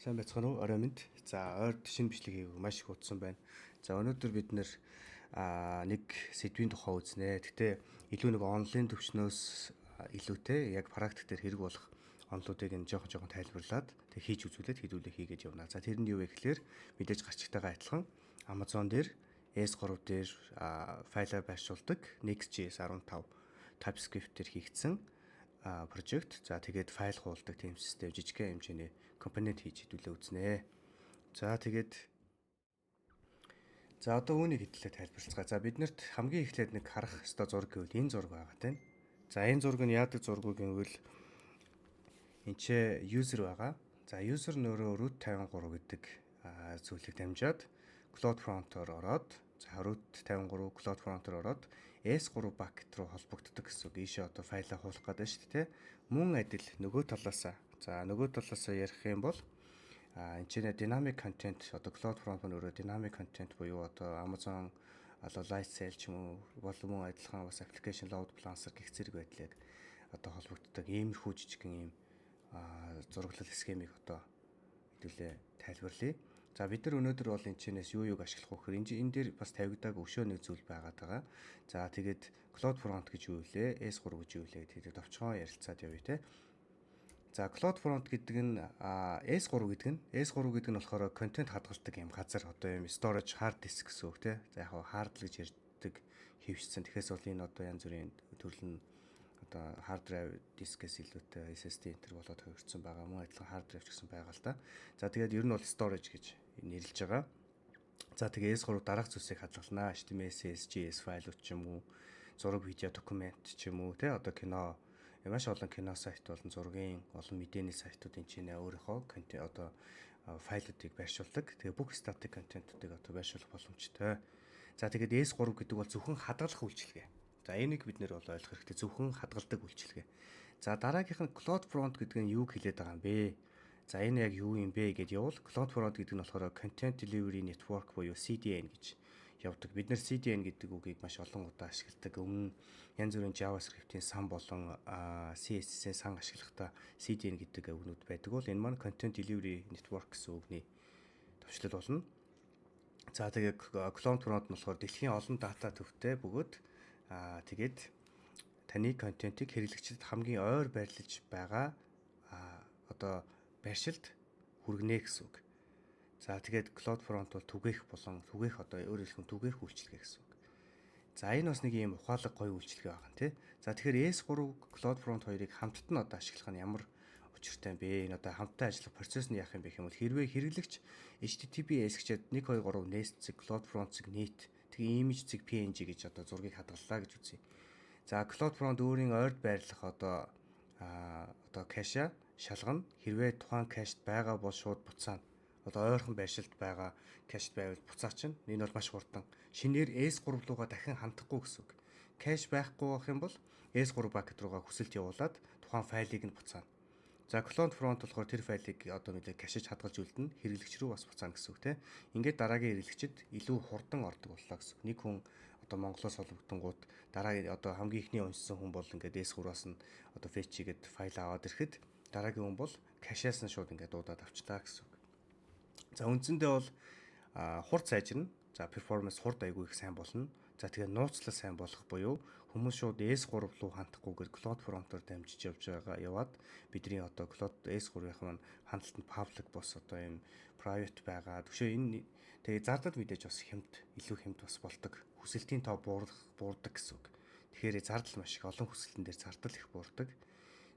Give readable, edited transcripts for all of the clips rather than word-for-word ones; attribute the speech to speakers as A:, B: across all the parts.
A: Сайн байцгаана уу? Орой минь. За, ойрд шинэ бичлэг хийв маш их удсан байна. За, өнөөдөр бид нэр нэг сэдвийн тухай үзнэ. Гэтэ илүү нэг онлайн төвчнөөс илүүтэй яг практик дээр хэрэг болох онлуудыг нь жоохон тайлбарлаад тэг хийж үзүүлээд хэдүүлээ хийгээд явна. За, тэр нь юу вэ гэхээр мэдээж гарчигтайгаа адилхан Amazon дээр S3 дээр файлаар байршуулдаг Next.js 15 TypeScript дээр хийгдсэн project. За тэгээд файл хуулдаг team system жижигхэн хэмжээний компонент хийж хэдүүлээ үзнэ. За одоо үүнийг хэдлээ тайлбарлацгаа. За биднэрт хамгийн эхлээд нэг харах ёстой зураг гэвэл энэ зураг байгаа тань. За энэ зураг нь яадаг зураг вэ гэвэл энэ ч user байгаа. За user нөрөө root 53 гэдэг зүйлийг дамжаад CloudFront-оор ороод root 53 CloudFront-оор ороод S3 bucket руу холбогддог гэсэн үг. Ийшээ одоо файлаа хуулах гэдэг шүү дээ. Мөн адил нөгөө талаасаа ярих юм бол энэ чинь dynamic content одоо CloudFront нөрөө dynamic content буюу одоо Amazon Lightsail ч юм уу болон адилхан бас application load balancer гэх зэрэг байдлыг одоо холбогддог иймэрхүү жижигхэн ийм зураглал схемийг одоо хэдүүлээ тайлбарлая. За бид нар өнөөдөр бол энэ чинээс юуг ашиглах вэ гэхээр энэ дээр бас тавигдааг өшөө нэг зүйл байгаад байгаа. За тэгээд CloudFront гэж юу вэ? S3 гэж юу вэ гэдэг товчхон ярилцаад явъя те. За CloudFront гэдэг нь S3 гэдэг нь болохоор контент хадгалдаг юм газар одоо юм storage hard disk гэсэн үг те. За яг hard л гэж ярьдаг хэвшсэн. Тэгэхээс бол энэ одоо янз бүрийн төрөл нь одоо hard drive дискээс илүүтэй SSD энтер болоод хувирсан байгаа. Мөн адилхан hard drive ч гэсэн байгаа л да. За тэгээд ер нь бол storage гэж нэрлэж байгаа. За тэгээд S3 дараах зүйлсийг хадгалнаа. HTML, CSS файлууд ч юм уу, зураг, видео, документ ч юм уу те одоо кино маш олон кино сайт болон зургийн олон мэдээний сайтууд энэ чинь өөрийнхөө контент одоо файлуудыг байршуулдаг. Тэгээ бүх static контентуудыг одоо байршуулах боломжтой. За тэгээд S3 гэдэг бол зөвхөн хадгалах үйлчилгээ. За энийг бид нэр бол ойлгох хэрэгтэй. Зөвхөн хадгалдаг үйлчилгээ. За дараагийнх нь CloudFront гэдэг нь юу хэлээд байгаа юм бэ? За энэ яг юу юм бэ гэдээ явуул. CloudFront гэдэг нь болохоор Content Delivery Network буюу CDN гэж явдаг. Бид нэр CDN гэдэг үгийг маш олон удаа ашигладаг. Өмнө янз бүрийн JavaScript-ийн сан болон CSS-ийн сан ашиглахдаа CDN гэдэг үгнүүд байдаг бол энэ маань Content Delivery Network гэсэн үгний төвчлөл болно. За тэгээд CloudFront нь болохоор дэлхийн олон дата төвтэй бөгөөд тэгээд таны контентийг хэрэглэгчдэд хамгийн ойр байрлаж байгаа одоо байршилд хүргэнэ гэсэн үг. За тэгээд CloudFront бол түгээх одоо өөрөөр хэлбэл түгээх үйлчилгээ гэсэн үг. За энэ бас нэг юм ухаалаг гоё үйлчилгээ байгаа юм тий. За тэгэхээр S3 CloudFront хоёрыг хамтд нь одоо ашиглах нь ямар учиртай юм бэ? Энэ одоо хамтдаа ажиллах процесс нь яах юм бэ гэвэл хэрвээ хэрэглэгч HTTPS гэчээд 1 2 3 nest-ийг CloudFront-ийг нийт тэгээ image-ийг PNG гэж одоо зургийг хадгаллаа гэж үзье. За CloudFront өөрийн ойрд байрлах одоо кэшаа шалгана. Хэрвээ тухайн кэшт байгаа бол шууд буцаана. Одоо ойрхон байршилд байгаа кэшт байвал буцаачин. Энэ бол маш хурдан. Шинээр S3 руугаа дахин хандахгүй гэсэн үг. Кэш байхгүй байх юм бол S3 bucket руугаа хүсэлт явуулаад тухайн файлыг нь буцаана. За CloudFront болохоор тэр файлыг одоо нэлээд кэшэж хадгалж үлдэнэ. Хэрэглэгч рүү бас буцаана гэсэн үг тийм. Ингээд дараагийн хэрэглэгчид илүү хурдан ордог боллоо гэсэн үг. Нэг хүн одоо Монголоос холбогдсонгууд дараагийн одоо хамгийн ихний уншсан хүн бол ингээд S3-аас нь одоо fetch хийгээд файл аваад ирэхэд дараагийн хүн бол кэшээс нь шууд ингээд дуудаад авчлаа гэсэн үг. За үндсэндээ бол хурд сайжирна. За перформанс хурд айгүй их сайн болно. За тэгээ нууцлал сайн болох буюу хүмүүс шууд S3 руу хандахгүйгээр CloudFront-оор дамжиж яваад бидний одоо S3-ийн маань хандлтанд public бос одоо юм private байгаа. Түшөө энэ тэгээ зардал мэдээж бас илүү хямд бас болдог. Хүсэлтийн тоо буурдаг гэсэн үг. Тэгэхээр зардал маш их олон хүсэлтэн дээр зардал их буурдаг.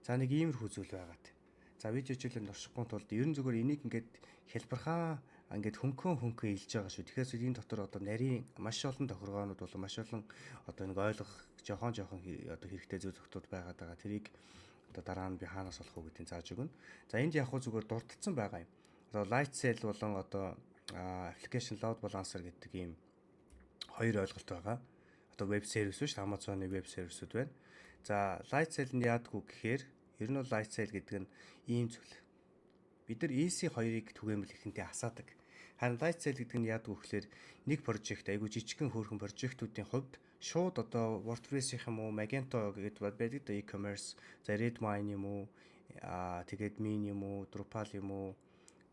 A: За нэг иймэрхүү зүйл байгаад. За видеочлэлд оршихгүй тулд ерөн зүгээр энийг ингээд хэлбэрхаа ингээд хөнгөн илж байгаа шүү. Тэгэхээр энэ дотор одоо нарийн маш олон тохиргоонууд болон маш олон одоо нэг ойлгох жоохон одоо хэрэгтэй зүйл зөвхтүүд байгаад байгаа. Тэрийг одоо дараа нь би хаанаас олох уу гэдгийг зааж өгнө. За энд яг хөө зүгээр дурдсан байгаа юм. Одоо Lightsail болон одоо application load balancer гэдэг ийм хоёр ойлголт байгаа. Одоо веб сервис биш Amazon-ы веб сервисүүд байна. За Lightsail нь яадаггүй гэхээр ер нь Lightsail гэдэг нь ийм зүйл. Бид нар EC2-ыг түгээмэл ихэнтэй асаадаг. Харин Lightsail гэдэг нь яадаг вэ гэхээр нэг прожект айгуу жижигхэн хөөрхөн прожектуудын хувьд шууд одоо WordPress-ийнх юм уу, Magento гэдэг байдаг да e-commerce, за Redmine юм уу, тэгээд Min юм уу, Drupal юм уу,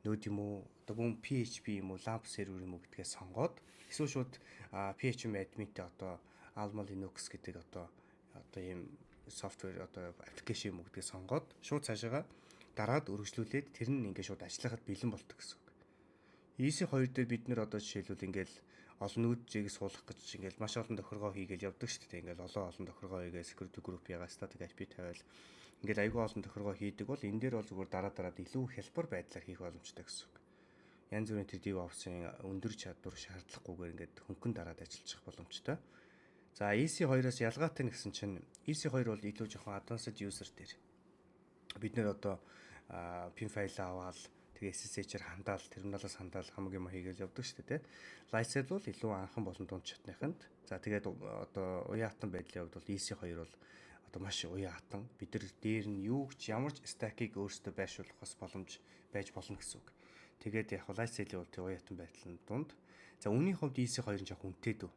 A: нүүд юм уу одоо мөн PHP юм уу LAMP сервер юм уу гэдгээ сонгоод эсвэл шууд PHP admin-тэй одоо Alma Linux гэдэг одоо ийм софтвер одоо аппликейшн юм уу гэдгээ сонгоод шууд цаашаага дараад өргөжлүүлээд тэр нь ингээд шууд ажиллахад бэлэн болдог гэсэн үг. EC2 дээр бид нэр одоо жишээлбэл ингээл олон нүүджийг суулгах гэж ингээл маш олон тохиргоо хийгээл явдаг шүү дээ. Ингээл олон тохиргоо хийгээ security group ягаа static IP тавиал ингээл айгүй олон тохиргоо хийдэг бол энэ дээр бол зүгээр дараад илүү хялбар байдлаар хийх боломжтой гэсэн үг. Янз бүрийн DevOps-ын өндөр чадвар шаардлагагүйгээр ингээд хөнгөн дараад ажиллаж боломжтой. За EC2-оос ялгаатай нь гэсэн чинь EC2 бол илүү жоохон advanced user дээр бид нэр одоо pin файл аваад тэгээ SSH-ээр хандаал, терминалаас хандаал хамаг юм хийгээл явдаг шүү дээ. Lightsail бол илүү анхан болон дунд чатныханд. За тэгээд одоо уян хатан байдлын хувьд бол EC2 бол одоо маш уян хатан. Бид нар дээр нь юу ч ямар ч stack-ийг өөрсдөө байршуулах бас боломж байж болно гэсэн үг. Тэгээд яг Lightsail-ийн бол тэг уян хатан байдлын дунд. За үүний хувьд EC2 нь жоох үнэтэй дөө.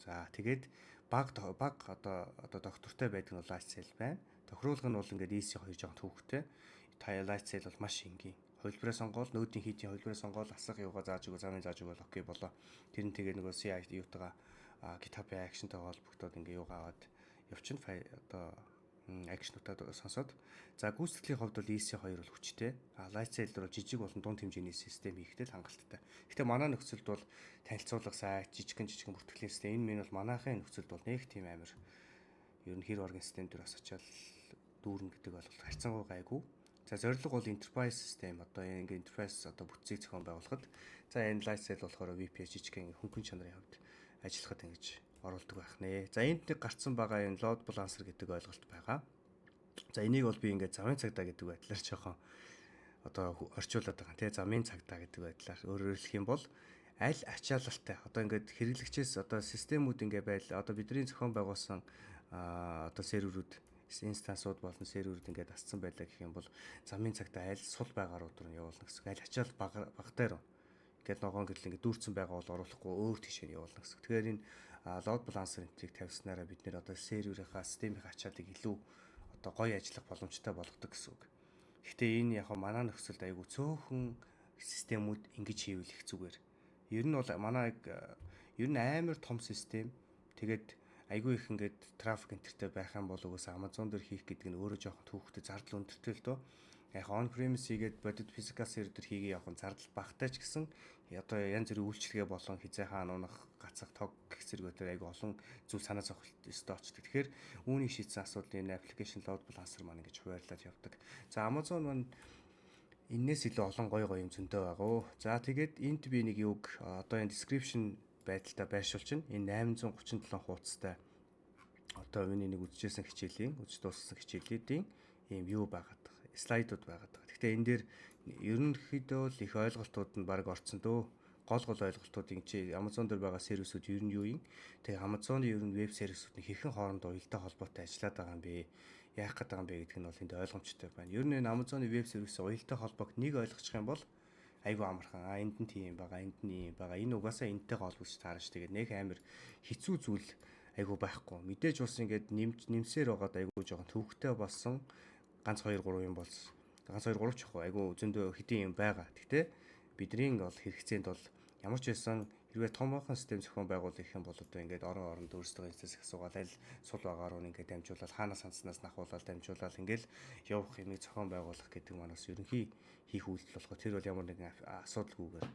A: За тэгээд баг одоо доктортой байдаг нь Lightsail байна. Тохируулга нь бол ингээд EC2 жоох төвхтэй. Lightsail бол маш энгийн. Хувилбараа сонгоол, нүүдийн хийдийн хувилбараа сонгоол, асах юугаа зааж өгөө, замын зааж өгөө окей болоо. Тэр нь тэгээ нөгөө CI юутайгаа GitHub-ийн акшнтайгаа холбогдоод ингээ юугаа аваад явчихна. Одоо акшнуудаа сонсоод. За гүйцэтгэлийн хувьд бол EC2 бол хүчтэй. Lightsail бол жижиг болон дунд хэмжээний систем хийхдээ л хангалттай. Гэхдээ манай нөхцөлд бол танилцуулга сайт, жижигхэн бүртгэлийн систем. Энэ минь бол манайхын нөхцөлд бол нэг тийм амир ер нь хэр оргийн систем дээр бас очиад дүүрэн гэдэг бол харьцангуй гайгүй. За зорилго бол enterprise system одоо ингээ enterprise одоо бүтцийг зохион байгуулахад за энэ Lightsail болохоор VPS жижигхэн хөнгөн чанарын хувьд ажиллахад ингэж оруулдаг байх нэ. За энд нэг гарцсан байгаа энэ load balancer гэдэг ойлголт байгаа. За энийг бол би ингээ замын цагдаа гэдэг байдлаар жоохон одоо орчуулад байгаа тийм замын цагдаа гэдэг байдлаар өөрөөр хэлэх юм бол аль ачаалалтай одоо ингээд хэрэглэгчээс одоо системүүд ингээ байл одоо бидний зохион байгуулсан одоо серверүүд инстансууд болон серверүүд ингээд асцсан байлаа гэх юм бол замын цагтаа аль сул байгаа руу дөрөв явуулна гэсэн. Аль ачаал багтаар ингээд ногоон гэрэл ингээд дүүрсэн байгаа бол оруулахгүй өөр тийшээ явуулна гэсэн. Тэгэхээр энэ load balancer энтрийг тавьснараа бид нэр одоо серверийнхаа системийн ачаалыг илүү одоо гоё ажиллах боломжтой болгодог гэсэн үг. Гэхдээ энэ яг манай нөхцөлд айгүй цөөхөн системүүд ингэж хийвэл их зүгээр. Ер нь бол манай ер нь амар том систем. Тэгээд айгүй их ингээд трафик энтертэй байх юм бол угсаа Amazon дээр хийх гэдэг нь өөрөө жоохон төвхтэй зардал өндөртэй л дөө. Яг on premise хийгээд бодит physical server дээр хийгээ явах нь зардал багтай ч гэсэн одоо янз бүрийн үйлчлэгээ болон хизээ хаана унах гацах тог гэх зэрэгтэй айгүй олон зүйл санаа зовх ёстой очдог. Тэгэхээр үүнийг шийдсэн асуудал энэ application load balancer маань ингэж хуваарлаад явдаг. За Amazon маань энээс илүү олон гоё юм зөндөө байгаа. За тэгээд энд би нэг юг одоо энэ description байдалтай байршуулчихна. Энэ 837 хуудастай одоо миний нэг үзчихсэн хичээлийн, үзэж дууссан хичээлүүдийн ийм юу байгаад байгаа. Слайдууд байгаад байгаа. Гэхдээ энэ дээр ерөнхийдөө л их ойлголтууд нь баг орцсон дөө. Гол ойлголтууд ингэ Amazon дээр байгаа сервисүүд ер нь юу юм? Тэгээ Amazon-ы ер нь веб сервисүүд нь хэрхэн хоорондоо уялдаа холбоотой ажиллаад байгаа юм бэ? Яах гээд байгаа юм бэ гэдэг нь бол энд ойлгомжтой байна. Ер нь энэ Amazon-ы веб сервисийн уялдаа холбоог нэг ойлгочих юм бол айгүй амархан. Энд нь тийм байгаа, энд нь юм байгаа. Энэ угаасаа энэтэйгээ холбож таарч тэгээд нэг амар хэцүү зүйл айгүй байхгүй. Мэдээж ус ингээд нэмсээр байгаад айгүй жоохон төвхтэй болсон. Ганц 2 3 юм болсон. Ганц 2 3 ч ахгүй айгүй зөндөө хэдийн юм байгаа. Гэхдээ бидний бол хэрэгцээнд бол ямар ч байсан хэрвээ томоохон систем зохион байгуулах юм бол одоо ингээд оронд өөрсдөө инстэнс асуугаад аль сул байгаагаар нь ингээд дамжуулаад хаанаас хандснаас нахуулаад дамжуулаад ингээд явах юмыг зохион байгуулах гэдэг манаас ерөнхий хийх үйлдэл болохоо тэр бол ямар нэгэн асуудалгүйгээр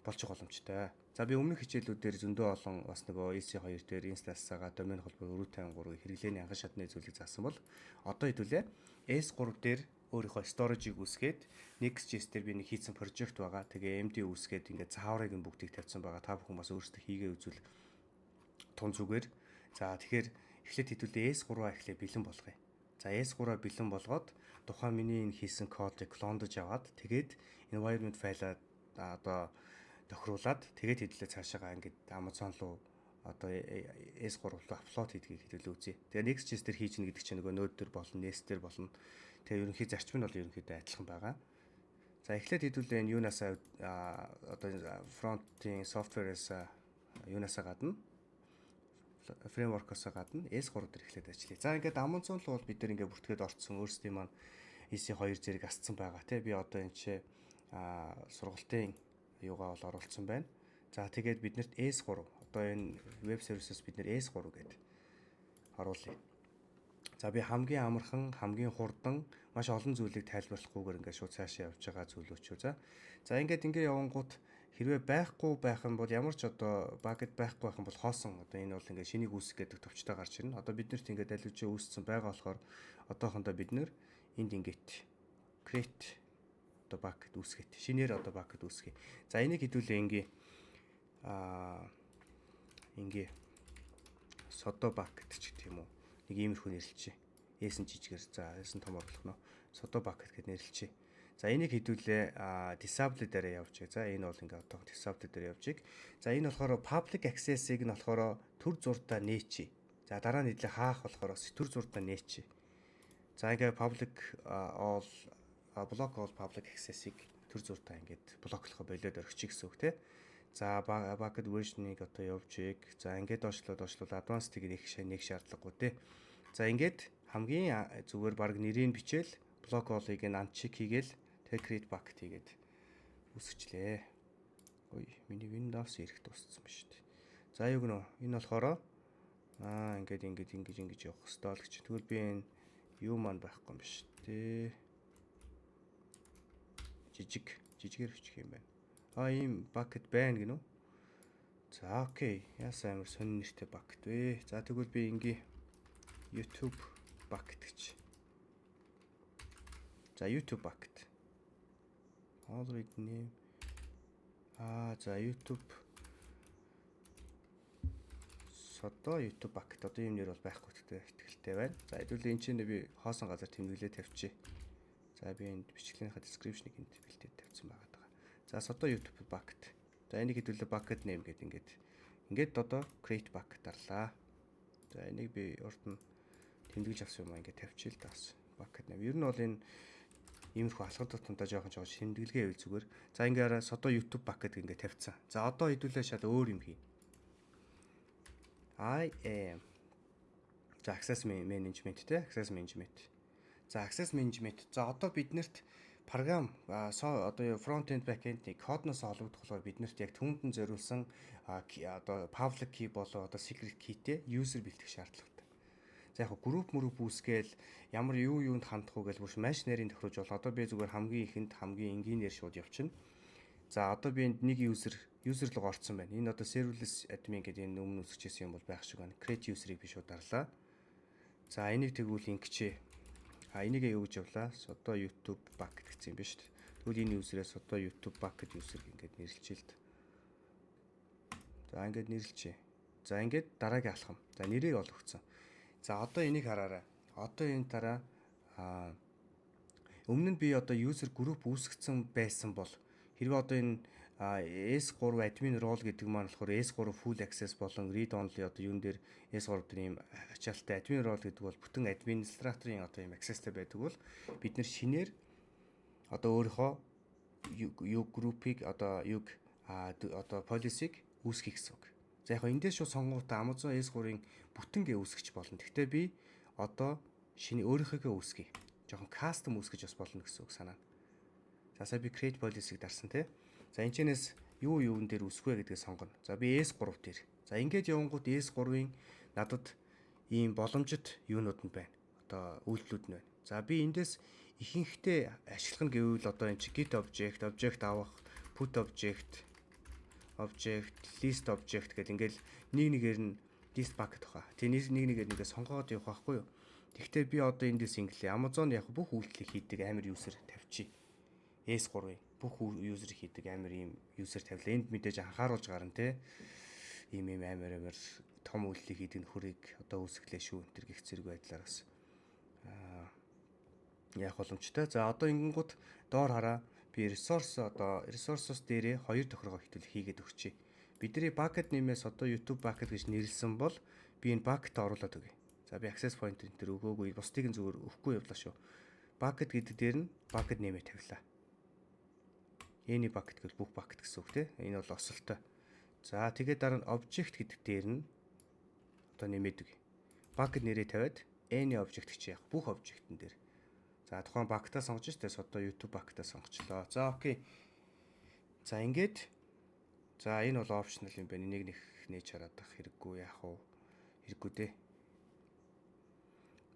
A: болж байгаа боломжтой. За би өмнөх хичээлүүдээр зөндөө олон бас нөгөө EC2 дээр инстансаага домен холбоо 453 хэрэглээний анхан шатны зүйлийг заасан бол одоо хэдүүлээ S3 дээр өөрийнхөө storage-ийг үүсгээд Next.js дээр би нэг хийсэн project байгаа. Тэгээ MD үүсгээд ингээд зааврыг нь бүгдийг тавьсан байгаа. Та бүхэн бас өөрсдөө хийгээ үзвэл тун зүгээр. За тэгэхээр эхлээд хэдүүлээ S3-аа эхлээ бэлэн болгоё. За S3-аа бэлэн болгоод тухайн миний энэ хийсэн кодыг клондож аваад тэгээд environment файлаа одоо тохируулаад тэгээд хэдүүлээ цаашаагаа ингээд Amazon руу одоо S3 руу апплод хийдгийг хэдүүлээ үзье. Тэгээд Next.js дээр хийж гэнэ гэдэг чинь нөгөө нode дээр болно, nest дээр болно. Тэгээ ерөнхий зарчим нь бол ерөнхийдөө адилхан байгаа. За эхлээд хэдүүлээ энэ юунаас одоо фронтын софтверээс юунаас гадна фреймворкоос гадна S3 дээр эхлээд ажиллая. За ингээд Amazon руу бол бид нэр ингээд бүртгээд орцсон өөрсдийн маань EC2 зэрэг асцсан байгаа тий. Би одоо энэ чи сургалтын юугаа бол оруулсан байна. За тэгээд биднэрт S3 одоо энэ веб сервисээс бид нэр S3 гэдэг оруулъя. За би хамгийн амархан, хамгийн хурдан маш олон зүйлийг тайлбарлахгүйгээр ингээд шууд цаашаа явж байгаа зүйл өчөө. За ингээд явангууд хэрвээ байхгүй байх юм бол ямар ч одоо бакет байхгүй байх юм бол хоосон одоо энэ бол ингээд шинийг үүсгэх гэдэг төвчтэй гарч ирнэ. Одоо биднэрт ингээд аль үүссэн байгаа болохоор одоохондоо бид нэр энд ингээд create одоо бакет үүсгэт. Шинээр одоо бакет үүсгэе. За энийг хэдүүлээ ингээ содо бакет ч гэх юм уу. Нэг иймэрхүү нэрлэлчээ. S-н жижигээр за S-н том оруулах нь содо бакет гэд нэрлэлчээ. За энийг хэдүүлээ disable дээр явуулчих. За энэ бол ингээ одоо disable дээр явуулчих. За энэ болохоор public access-ыг нь болохоор төр зурдаа нээчи. За дараа нь хэдлээ хаах болохоор төр зурдаа нээчи. За ингээ public all block all public access-ыг төр зурдаа ингээд блоклохо болоод орчих гэсэн үг те. За bucket version-ыг одоо явуулчих. За ингээд доошлол advanced-ыг нэг шаардлагагүй те. За ингээд хамгийн зүгээр баг нэрийг бичээл block all-ыг uncheck хийгээл тэг create bucket хийгээд үсгчлээ. Ой, миний Windows ирэх дууссан ба шүү дээ. За юу гэнэ? Энэ болохоор ингээд ингэж явах хэрэгтэй л гэж. Тэгвэл би энэ юу маань байхгүй юм биш дээ. Жижигээр бичих юм байна. Ийм bucket байна гинөө. За окей. Яасан амар сонир нэртэй bucket вэ. За тэгвэл би ингээ YouTube bucket гэж. За YouTube bucket. Already name. За YouTube содо YouTube bucket. Одоо ийм нэр бол байхгүй ихтэй байна. За хэдүүлээ энэ чинь би хоосон газар тэмдэглээ тавьчих. За би энд бичлэгийнхаа description-ыг энд бэлдээд тавьсан байгаа. За содо YouTube bucket. За энийг хэдүүлээ bucket name гэдэг ингээд одоо create bucket дарлаа. За энийг би урд нь тэмдэглэж авсан юм ингээд тавьчихъя л даас. Bucket name. Ер нь бол энэ иймэрхүү алхад тутамдаа жоохон тэмдэглэгээ байв зүгээр. За ингээд содо YouTube bucket ингээд тавьсан. За одоо хэдүүлээ шал өөр юм хий. I am. За access management те. Access management. За access management. За одоо биднэрт програм одоо front end back end-ийг кодноос олгодохлоор биднэрт яг түүнд нь зориулсан одоо public key болоо одоо secret keyтэй user бэлтгэх шаардлагатай. За яг group үүсгээл ямар юунд хандах уу гэж бүр маш нарийн тохируулж бол одоо би зүгээр хамгийн ихэнд хамгийн энгийнээр шууд явчихна. За одоо би энд нэг user руу орцсон байна. Энэ одоо serverless admin гэдэг энэ өмнө үсгэжсэн юм бол байх шиг байна. Create user-ыг би шууд дарлаа. За энийг тэгвэл ингэчээ. Энийг юу гэж явлаа? Содо YouTube bucket гэсэн юм ба шүү дээ. Тэгвэл энэ user-ээс содо YouTube bucket user ингээд нэрлэжээ л дээ. За ингээд нэрлэжээ. За ингээд дараагийн алхам. За нэрийг олгогдсон. За одоо энийг хараарай. Одоо энэ дараа өмнө нь би одоо user group үүсгэсэн байсан бол хэрвээ одоо энэ S3 admin role гэдэг маань болохоор S3 full access болон read only одоо юун дээр S3 дээр ийм ачаалттай admin role гэдэг бол бүтэн администраторын одоо ийм accessтэй байдаг бол бид нэр шинээр одоо өөрийнхөө group-ийг одоо policy-г үүсгэх гэсэн үг. За яг эндээс шууд сонгонгуудаа Amazon S3-ын бүтэнгээ үүсгэж болно. Гэхдээ би одоо шинэ өөрийнхөө үүсгэе. Жохон custom үүсгэж бас болно гэсэн үг санаа. За сая би create policy-г дарсан тий. За энэчнээс юун дээр үсэх вэ гэдгийг сонгоно. За би S3 дээр. За ингээд явангууд S3-ын надад ийм боломжит юунууд нь байна. Одоо үйлдэлүүд нь байна. За би эндээс ихэнхдээ ашиглах нь гэвэл одоо энэ git object авах, put object, list object гэдэг ингээл нэгээр нь list bucket баха. Тэ нэгээр сонгоод явах байхгүй юу? Тэгвэл би одоо эндээс инглээ. Amazon яг бүх үйлдэлийг хийдэг амар user тавьчих. S3-ийн бүх user хийдэг амар ийм user тавилаа. Энд мэдээж анхааруулж гарна те. Ийм амар том үйлдэлийг хийдэг нөхрийг одоо үүсгэлээ шүү энэ төр гих зэрэг байдлаар бас яах боломжтой. За одоо ингэнгүүт доор хараа би resources дээрээ хоёр тохиргоо хэвтүүл хийгээд өгчээ. Бидний bucket нэмээс одоо YouTube bucket гэж нэрлсэн бол би энэ bucket оруулаад өгье. За би access point энэ төр өгөөгүй бусдыг нь зүгээр өгөхгүй явлаа шүү. Bucket гэдэг дээр нь bucket нэмээ тавилаа. Any bucket гэж бүх bucket гэсэн үг тийм. Энэ бол осолтой. За тэгээд дараа нь object гэдэг дээр нь одоо нэмээд өгье. Bucket нэрээ тавиад any object гэж яах бүх object-ын дээр. За тухайн bucket-аа сонгож штэ одоо YouTube bucket-аа сонгочлоо. За окей. За ингээд за энэ бол optional юм байна. Энийг нээж хараад ах хэрэггүй яах вэ? Хэрэггүй дээ.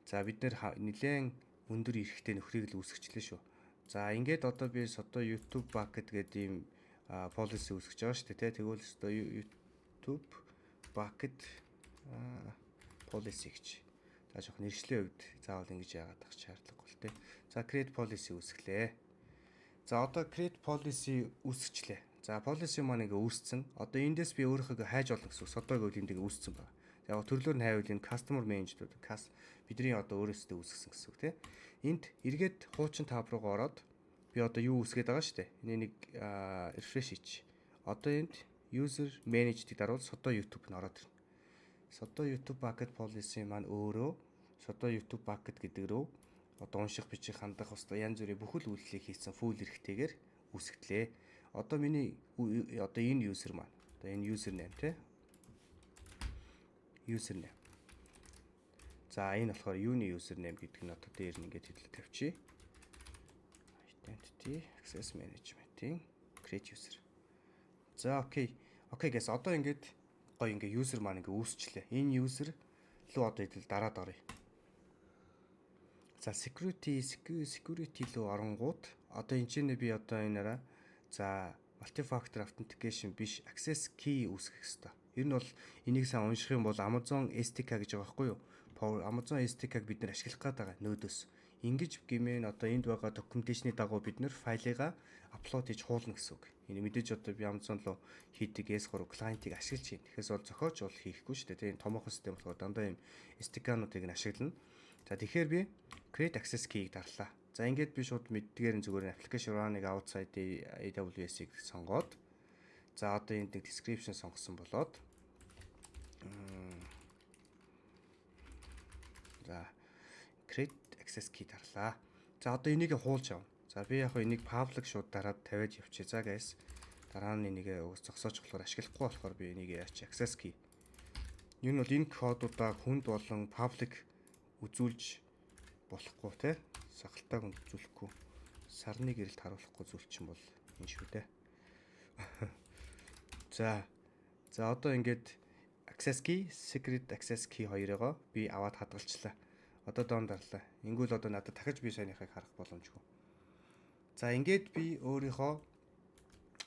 A: За бид нэлээд өндөр эрэхтэй нөхрийг л үүсгэжлээ шүү. За ингээд одоо би одоо YouTube bucket гэдэг ийм policy үүсгэж байгаа шүү дээ. Тэгвэл одоо YouTube bucket policy гэж. За жоох нэршлийн хувьд заавал ингэж яагаад ах шаардлагагүй л дээ. За create policy үүсгэлээ. За одоо create policy үүсгэжлээ. За policy маань ингээ үүсцэн. Одоо эндээс би өөрийнхөө хайж олно гэсэн үг. Содоо гэвэл энд ингээ үүсцэн байна. Яг төрлөөр нь хайвал энэ customer management бидний одоо өөрөөсөө үүсгэсэн гэсэн үг тийм. Энд эргээд хуучин тааб руу ороод би одоо юу үүсгээд байгаа шүү дээ. Энийг refresh хийч. Одоо энд user managed-ийг даруул содоо YouTube нь ороод ирнэ. Содоо YouTube bucket policy маань өөрөө содоо YouTube bucket гэдэг рүү одоо унших бичих хандах устдаа янз бүрийн бүхэл үйлдэлийг хийсэн full эрхтэйгээр үүсгдлээ. Одоо миний одоо энэ user маань одоо энэ username те username. За энэ болохоор юуны username гэдэг нь одоо дээр нь ингээд хэдлээ тавьчих. Identity access management-ийн create user. За окей. Окей guys одоо ингээд гоё ингээ user маань ингээ үүсчлээ. Энэ user лөө одоо хэдэл дараад оръё. За security руу оронгууд одоо энэ ч би одоо энээрээ за multi-factor authentication биш access key үүсгэх хэрэгтэй. Ер нь бол энийг сайн унших юм бол Amazon SDK гэж байгаа байхгүй юу? Amazon SDK-г бид нэр ашиглах гээд байгаа нөөдөөс. Ингэж гэмээр одоо энд байгаа докюментацийн дагуу бид нэр файлыгаа апплод хийж хуулна гэсэн үг. Энэ мэдээж одоо би Amazon руу хийдэг S3 клиентийг ашиглаж байна. Тэгэхээс бол зохиож бол хийхгүй шүү дээ. Энэ томоохон систем болохоор дандаа юм SDK-нуудыг нь ашиглана. За тэгэхээр би create access key-г дарлаа. За ингээд би шууд мэддгээр нь зүгээр application run-ыг outside AWS-ийг сонгоод за одоо энд нэг description сонгосон болоод за create access key дарлаа. За одоо энийг хуулж авна. За би яг энийг public шууд дараад тавиад явчих. За guys дараа нь энийг зогсооч болохоор ашиглахгүй болохоор би энийг яач access key. Энэ бол энэ кодуудаа хүнд болон public үзүүлж болохгүй те сахалтайг үзүүлэхгүй сарны гэрэлд харуулахгүй зүйлчин бол энэ шүү дээ. За одоо ингээд access key, secret access key хоёроо би аваад хадгалчлаа. Одоо доон дарлаа. Ингүүл одоо надад дахиж би саяныхыг харах боломжгүй. За ингээд би өөрийнхөө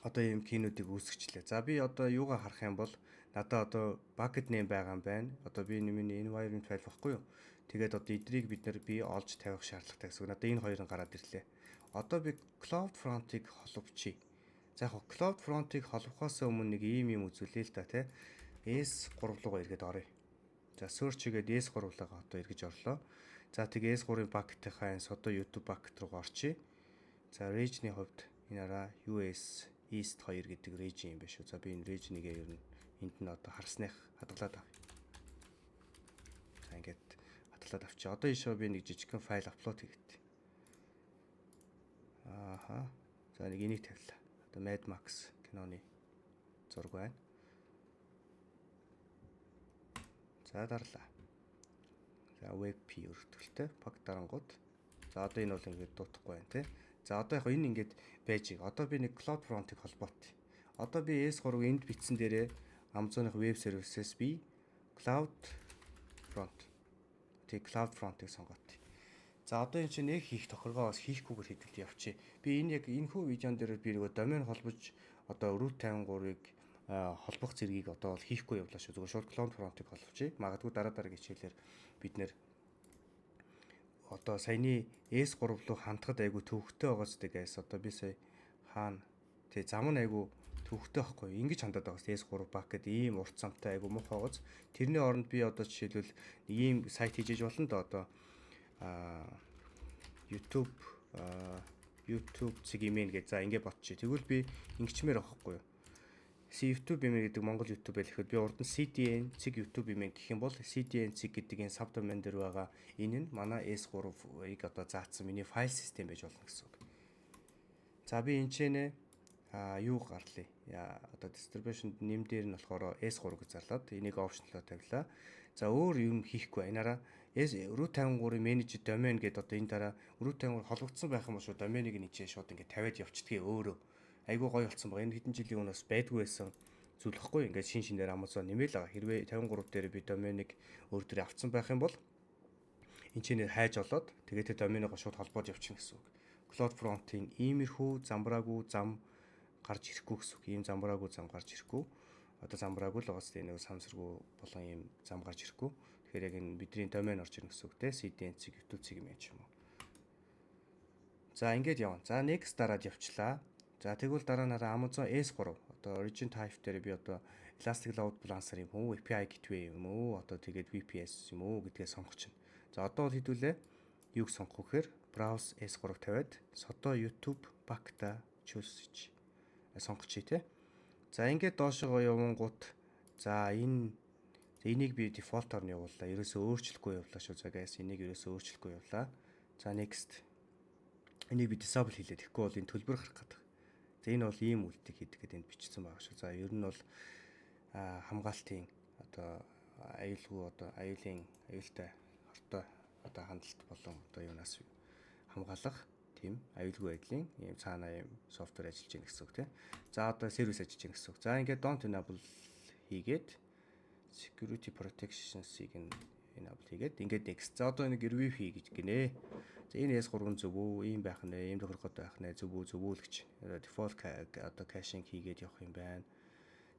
A: одоо ийм кинодыг үүсгэжлээ. За би одоо юугаа харах юм бол надад одоо bucket name байгаа юм байна. Одоо би миний environment file баггүй юу? Тэгээд одоо эдрийг бид олж тавих шаардлагатай гэсэн. Надад энэ хоёрын гараад ирлээ. Одоо би CloudFront-ыг холбочих. За яг CloudFront-ыг холбохоос өмнө нэг ийм үзүүлээ л да тий. S3 руугаа эргээд оръё. За search хийгээд S3 руугаа одоо эргэж орлоо. За тэгээ S3-ын bucket-ийнхаа одоо YouTube bucket руу орчих. За region-ийн хувьд энараа US East 2 гэдэг region юм байна шүү. За би энэ region-ийг ер нь энд нь одоо харсных хадгалаад авъя. За ингээд хадгалаад авчи. Одоо ийшээ би нэг жижигхэн файл апплод хийгээд. Ааха. За нэг энийг тавилаа. Одоо Mad Max киноны зураг байна. За дарлаа. За WebP өргөтгөлтэй пак дарангууд. За одоо энэ бол ингээд дуутахгүй байна тий. За одоо яг энэ ингээд байж байгаа. Одоо би нэг CloudFront-ыг холбоот. Одоо би S3-ыг энд бичсэн дээрээ Amazon-ын web services би CloudFront. Тэг CloudFront-ыг сонгоот. За одоо энэ чинь нэг хийх тохиргоо бас хийхгүйгээр хэдэлд явчих. Би энэ яг энэ хүү видеон дээр би нөгөө домен холбож одоо root 53-ыг холбох зэргийг одоо бол хийхгүй явлаа шүү. Зүгээр шууд CloudFront-ыг холбочих. Магадгүй дараагийн хичээлээр бид нэр одоо саяны S3 руу хандхад айгу төвхтэй байгаа зү гээс одоо би сая хаана тий зам нь айгу төвхтэй байхгүй ингэж хандаад байгаа S3 bucket ийм урт замтай айгу муухай байгааз тэрний оронд би одоо жишээлбэл ийм сайт хийж болно да одоо YouTube цэгийн гэж за ингэ ботчих. Тэгвэл би ингэчмээр авахгүй юу. YouTube имэйл гэдэг Монгол YouTube байл гэхэд би урд нь CDN цэг YouTube имэйл гэх юм бол CDN цэг гэдэг энэ сабдомен дээр байгаа энэ нь манай S3-ыг одоо заасан миний файл систем байж болно гэсэн үг. За би энэ ч нэ юу гарлаа. Одоо distribution нэм дээр нь болохоор S3 гэж зарлаад энийг optional тавилаа. За өөр юм хийхгүй энараа root 53-ын manage domain гэдэг одоо энэ дараа root 53 холбогдсон байх юм шүү доменийг нь ичээ шууд ингээд тавиад явчихдгийг өөрөө. айгүй гоё болсон байгаа. Энэ хэдэн жилийн өмнөөс байдгүй байсан зүйлхгүй. Ингээд шинээр Amazon нэмэл байгаа. Хэрвээ 53 дээр би доменыг өөр төрөй авцсан байх юм бол энэ чинээр хайж олоод тэгээд тэр доменыгоо шууд холбоод явчихна гэсэн үг. CloudFront-ийн иймэрхүү замбраагүй зам гарч ирэхгүй гэсэн үг. Ийм замбраагүй зам гарч ирэхгүй. Одоо замбраагүй л байгаас тийм нэг самсаргүй болон ийм зам гарч ирэхгүй. Тэгэхээр яг энэ бидний домен орж ирнэ гэсэн үг те. CDN-цэг, YouTube-цэг юм ч юм уу. За ингээд явна. За next дараад явчлаа. За тэгвэл дараа нь Amazon S3 одоо origin type дээр би одоо Elastic Load Balancer юм уу, API gateway юм уу, одоо тэгээд VPS юм уу гэдгээ сонгох чинь. За одоо бол хэдүүлээ юуг сонгох вэ гэхээр browse S3 тавиад Soto YouTube Bacta choose сонгоч тий. За ингээд доошоо явангууд за энийг би дефолтоор нь явууллаа. Ерөөсөө өөрчлөхгүй явууллаа шүү. За guys энийг ерөөсөө өөрчлөхгүй явууллаа. За next энийг би disable хийлээ. Тэгэхгүй бол энэ төлбөр гарах гэдэг. За энэ бол ийм үйлдэл хийдэг гэдэг энд бичсэн байгаа шүү. За ер нь бол хамгаалтын одоо аюултай хортой одоо хандлт болон одоо юунаас хамгаалах тийм аюулгүй байдлын ийм цаана ийм софтвер ажиллаж байна гэсэн үг тийм. За одоо сервис ажиллаж байна гэсэн үг. За ингээд don't enable хийгээд security protections-ыг enable хийгээд ингээд next. За одоо нэг review хий гэж гинэ. За энэ S3 зөв үү? Ийм байх нэ, ийм тохирготой байх нэ, зөв үү л гэж. Default одоо caching хийгээд явах юм байна.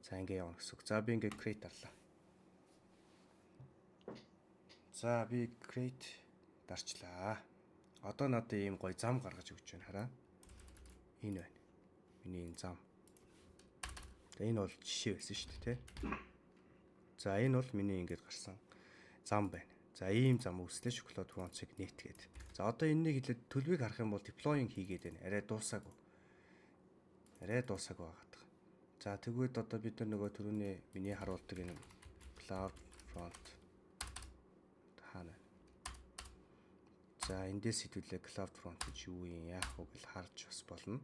A: За ингээд явна гэсэн үг. За би ингээд create дарлаа. За би create дарчлаа. Одоо надад ийм гоё зам гаргаж өгч байна хараа. Энэ байна. Миний энэ зам. За энэ бол жишээ байсан шүү дээ, тэ. За энэ бол миний ингээд гарсан зам байна. За ийм зам үүслээ CloudFront-ыг нэгтгээд. За одоо энэнийг хэлээд төлбөрийг харах юм бол deploying хийгээд байна. Арай дуусаагүй. Байгаад. За тэгвэл одоо бид нөгөө түрүүний миний харуулдаг энэ CloudFront хаана. За эндээс хэдүүлээ CloudFront гэж юу юм яах вэ гэж харж бас болно.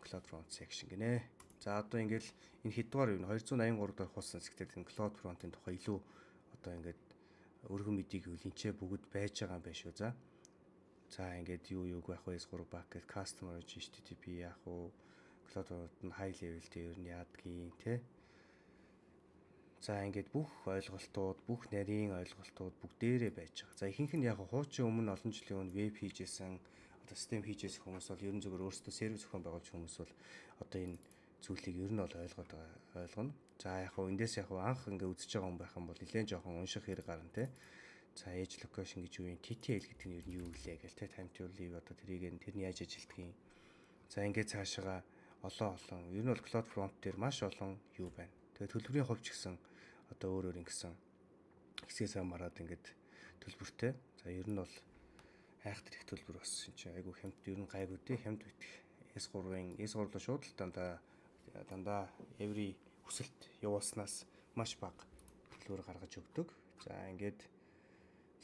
A: CloudFront section гинэ. За одоо ингээл энэ хэдвар юу 283 дахь хуудсан хэсэгтээ энэ CloudFront-ын тухай илүү одоо ингээд өргөн мэдийг үлэнчээ бүгд байж байгаа юм байна шүү. За ингээд юу байх вэ? S3 bucket customer HTTP яах вэ? CloudFront-ын high level дээр ер нь яадгийн те. За ингээд бүх ойлголтууд, бүх нарийн ойлголтууд бүгдээрээ байж байгаа. За ихэнх нь яг хуучин өмнө олон жилийн өмнө веб хийжсэн, одоо систем хийжсэн хүмүүс бол ерөн зөвөр өөрсдөө сервис зохион байгуулж хүмүүс бол одоо энэ зүйлийг ер нь бол ойлгоно. За яг хөө эндээс яг анх ингээ үзэж байгаа хүн байх юм бол нэлээд жоохон унших хэрэг гарна те. За edge location гэж юу юм TTL гэдэг нь ер нь юу гэлээ гэл те timetable-ийг одоо тэрний яаж ажилтгийг. За ингээд цаашаага олон ер нь бол CloudFront дээр маш олон юу байна. Тэгээ төлбөрийн хувьч гэсэн одоо өөр ингэсэн хэсгээс мараад ингээд төлбөртэй. За ер нь бол хайхтар их төлбөр болсон чинь айгу хямд ер нь гайгүй дээ хямд битгий. S3-ын шууд л дандаа every хүсэлт явуулснаас маш бага төлбөр гаргаж өгдөг. За ингээд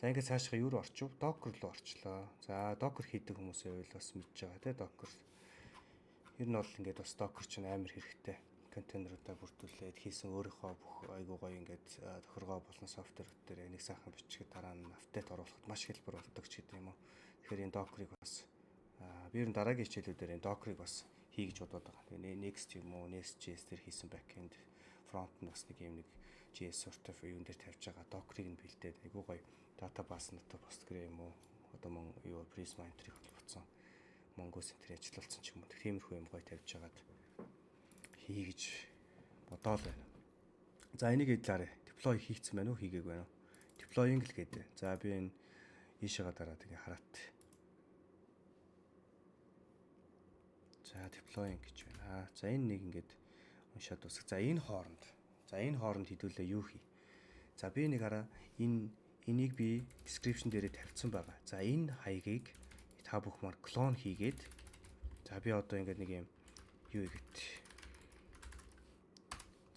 A: цаашаа юу руу орчив? Docker руу орчлоо. За Docker хийдэг хүмүүсээ бол бас мэдж байгаа те Docker. Ер нь бол ингээд бас Docker чинь амар хэрэгтэй. Контейнеруудаа бүрдүүлээд хийсэн өөрийнхөө бүх айгуу гоё ингээд тохиргоо болон софтверүүд дээр нэг сайхан бичгээд дараа нь апдейт оруулахад маш хэлбэр болдог ч гэдэг юм уу. Тэгэхээр энэ Docker-ыг бас би ер нь дараагийн хичээлүүдээр энэ Docker-ыг бас хий гэж бодоод байгаа. Тэгээ Next юм уу, Nest.js дээр хийсэн backend front нь бас нэг юм нэг JS sort of юун дээр тавьж байгаа Docker-ыг нь бэлдээд айгуу гоё database нөтө Postgre юм уу одоо Prisma энтрийг холбоцсон Mongoose энтрийг ажиллуулсан ч юм уу. Тиймэрхүү юм гоё тавьж байгаад хий гэж бодоол байна. За энийг хэлээрээ deploy хийгдсэн байна уу, хийгээгүй байна уу? Deploying л гэдэг. За би энэ ийшээгээ дараад ингээ хараат. За deploying гэж байна. За энэ нэг ингээд уншаад дуусах. За энэ хооронд хэдүүлээ юу хий. За би нэг хараа энийг би description дээрээ тавьсан байгаа. За энэ хаягийг та бүхмээр клон хийгээд за би одоо ингээд нэг юм юу хийгээд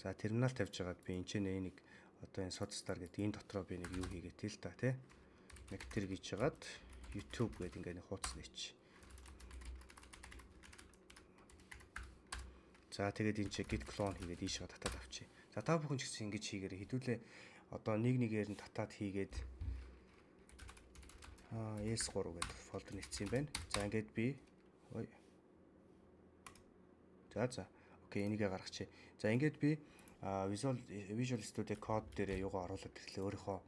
A: за терминал тавьж байгаад би энэ ч нэг одоо энэ Sodstar гэдэг энэ дотроо би нэг юу хийгээд тэл та тий. Нэг тэр гэж жагаад YouTube гэдэг ингээд нэг хуудас нээч. За тэгээд энэ чи git clone хийгээд ийшээ татаад авчи. За та бүхэн ч гэсэн ингэж хийгээрэй. Хэдүүлээ одоо нэгээр нь татаад хийгээд S3 гэдэг фолдер нэтсэн юм байна. За ингээд би За. Окей, энийгээ гаргачих. За ингээд би Visual Studio Code дээр юугаа оруулаад ирлээ. Өөрийнхөө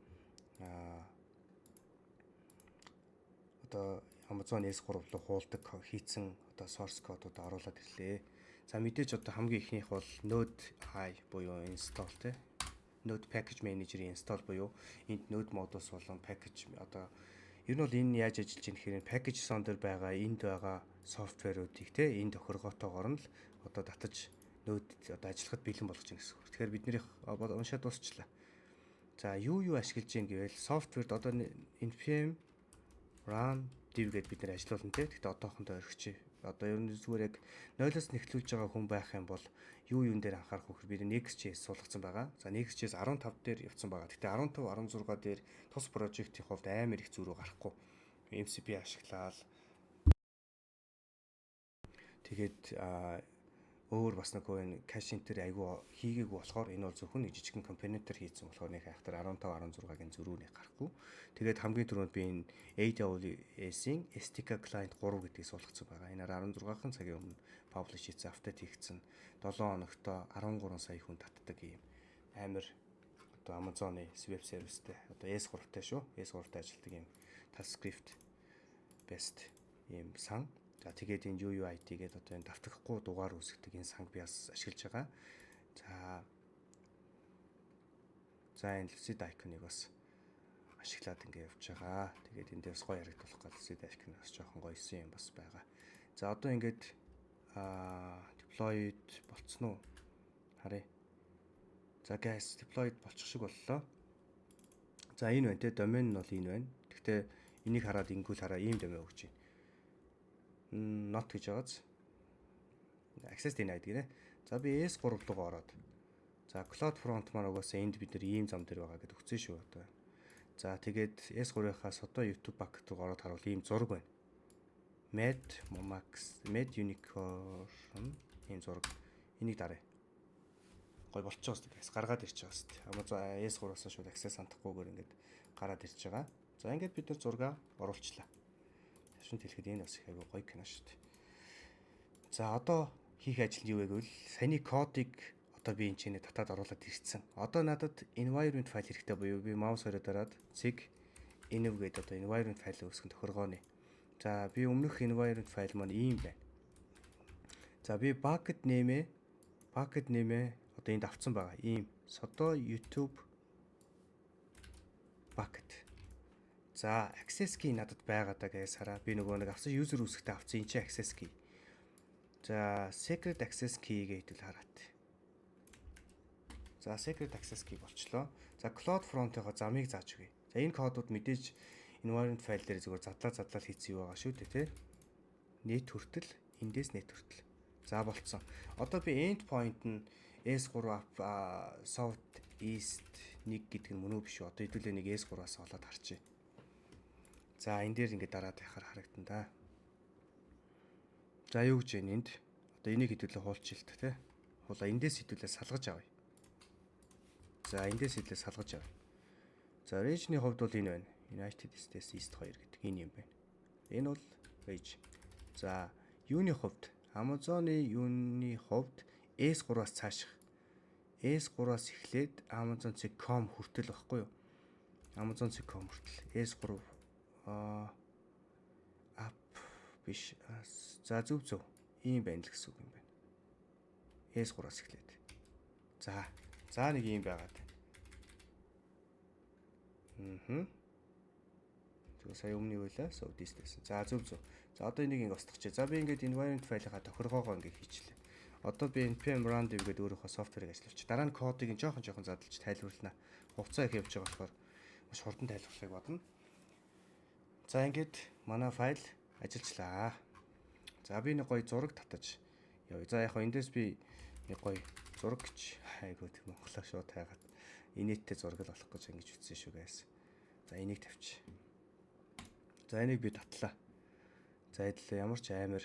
A: одоо Amazon S3 руу хуулдаг хийцэн одоо source code-уудаа оруулаад ирлээ. За мэдээж одоо хамгийн ихнийх бол Node.i буюу install те. Node package manager-ийн install буюу энд Node module болон package одоо ер нь бол энэ яаж ажиллаж байгаа гэхээр package zone дээр байгаа энд байгаа софтверуудыг те энэ тохиргоотойгоор нь л одоо татаж Node одоо ажиллахад бэлэн болгож байна гэсэн үг. Тэгэхээр бидний уншаад дуусчлаа. За юу ашиглаж гин гэвэл софтверд одоо npm run div гэдээ бид нэр ажиллуулна те. Гэхдээ одоохондоо орхичих. Одоо ер нь зүгээр яг 0-оос нэхлүүлж байгаа хүн байх юм бол юун дээр анхаарах вэ? Бид Next.js суулгацсан байгаа. За Next.js 15 дээр явцсан байгаа. Гэхдээ 15, 16 дээр тус прожектийн хувьд амар их зөрүү гарахгүй. MCP ашиглаад тэгээд өөр бас нэг хөө кашин дээр айгүй хийгээгүй болохоор энэ бол зөвхөн нэг жижигхэн компонентээр хийсэн болохоор нэг хайхтар 15, 16-гийн зөрүүний гарахгүй. Тэгээд хамгийн түрүүнд би энэ AWS-ийн SDK client 3 гэдгийг суулгацсан байгаа. Энэ 16хан цагийн өмнө publish хийсэн, update хийгдсэн. 7 хоногтоо 13 сая хүн татдаг юм амар одоо Amazon-ы web service-тэй одоо S3-тай шүү. S3-тай ажилладаг юм TypeScript based юм сан. За тэгээд энэ UUID гэдэг одоо энэ давтагдахгүй дугаар үүсгдэг энэ санг би бас ашиглаж байгаа. За энэ Lucid icon-ыг бас ашиглаад ингэ явж байгаа. Тэгээд энэ дэвс гоё харагдах гал Lucid icon бас жоохон гоёсэн юм бас байгаа. За одоо ингээд deployed болцсон уу? Харъя. За guys deployed болчих шиг боллоо. За энэ байна те домен нь бол энэ байна. Гэхдээ энийг хараад ингүүл хараа ийм домен өгч байна. Not гэж байгааз. Access denied гинэ. За би S3 руу ороод. За CloudFront маань угаасаа энд бид нар ийм зам дээр байгаа гэдээ өгсөн шүү одоо. За тэгээд S3-ийнхаас одоо YouTube bucket руу ороод харуул ийм зураг байна. Med Unicorn ийм зураг. Энийг даръя. Гой болчихоос guys гаргаад ирж байгаа шүү. Amazon S3-аас шууд access хандахгүйгээр ингээд гараад ирж байгаа. За ингээд бид нар зураг оруулчлаа. Шин хэлэхэд энэ бас их айгүй гоё кино шүү дээ. За одоо хийх ажил нь юу вэ гэвэл саяны кодыг одоо би энэ чинээ татаад оруулаад ирсэн. Одоо надад environment file хэрэгтэй буюу би маус хороо дараад zig env гэдэг одоо environment file үүсгэн тохиргооны. За би өмнөх environment file маань ийм байна. За би bucket name одоо энд авцсан байгаа. Ийм Sodo YouTube bucket. За access key надад байгаа даа гэж хараа. Би нөгөө нэг авсан user үүсгэхдээ авсан энэ чинь access key. За secret access key гэдэг хараад. За secret access key болчлоо. За CloudFront-ийнхоо замыг зааж өгье. За энэ кодууд мэдээж environment file дээр зүгээр задлаа хийсэн юу байгаа шүү дээ, тэ. Net хүртэл, эндээс net хүртэл. За болцсон. Одоо би endpoint нь S3 South East 1 гэдэг нь мөн үү биш үү? Одоо хэдүүлээ нэг S3-аас олоод харчээ. За энэ дээр ингээд дараад яхаар харагдан да. За юу гэж байна энд? Одоо энийг хэдүүлээ хуулчилт те. Хуула эндээс хэдүүлээ салгаж авъя. За эндээс хэдүүлээ салгаж авъя. За region-ийн хувьд бол энэ байна. United States East 2 гэдэг энэ юм байна. Энэ бол region. За юуны хувьд Amazon-ы юуны хувьд S3-аас цааших. S3-аас эхлээд Amazon.com хүртэл баггүй юу? Amazon.com хүртэл S3 app биш. За зөв. Ийм байна л гэсэн үг юм байна. S3-аас эхлээд. За нэг ийм байгаад. Тэгвэл сая өмнө юу байлаа? Southeast байсан. За зөв. За одоо энийг ингэ устгахчээ. За би ингээд environment file-ийнхаа тохиргоогоо ингэ хийчихлээ. Одоо би npm run div гэдэг өөрийнхөө софтверыг ажиллуулчих. Дараа нь кодыг нь жоохон задлж тайлбарлана. Хугацаа их явж байгаа болохоор маш хурдан тайлбарлахыг бодно. За ингээд манай файл ажиллажлаа. За би нэг гоё зураг татаж явъя. За яг хоо эндээс би нэг гоё зураг гэж айгуу тэг монголоо шууд хайгаад инээдтэй зураг л олох гэж ингэж ütсэн шүү гайс. За энийг тавьчих. За энийг би татлаа. За эдлээ ямар ч амар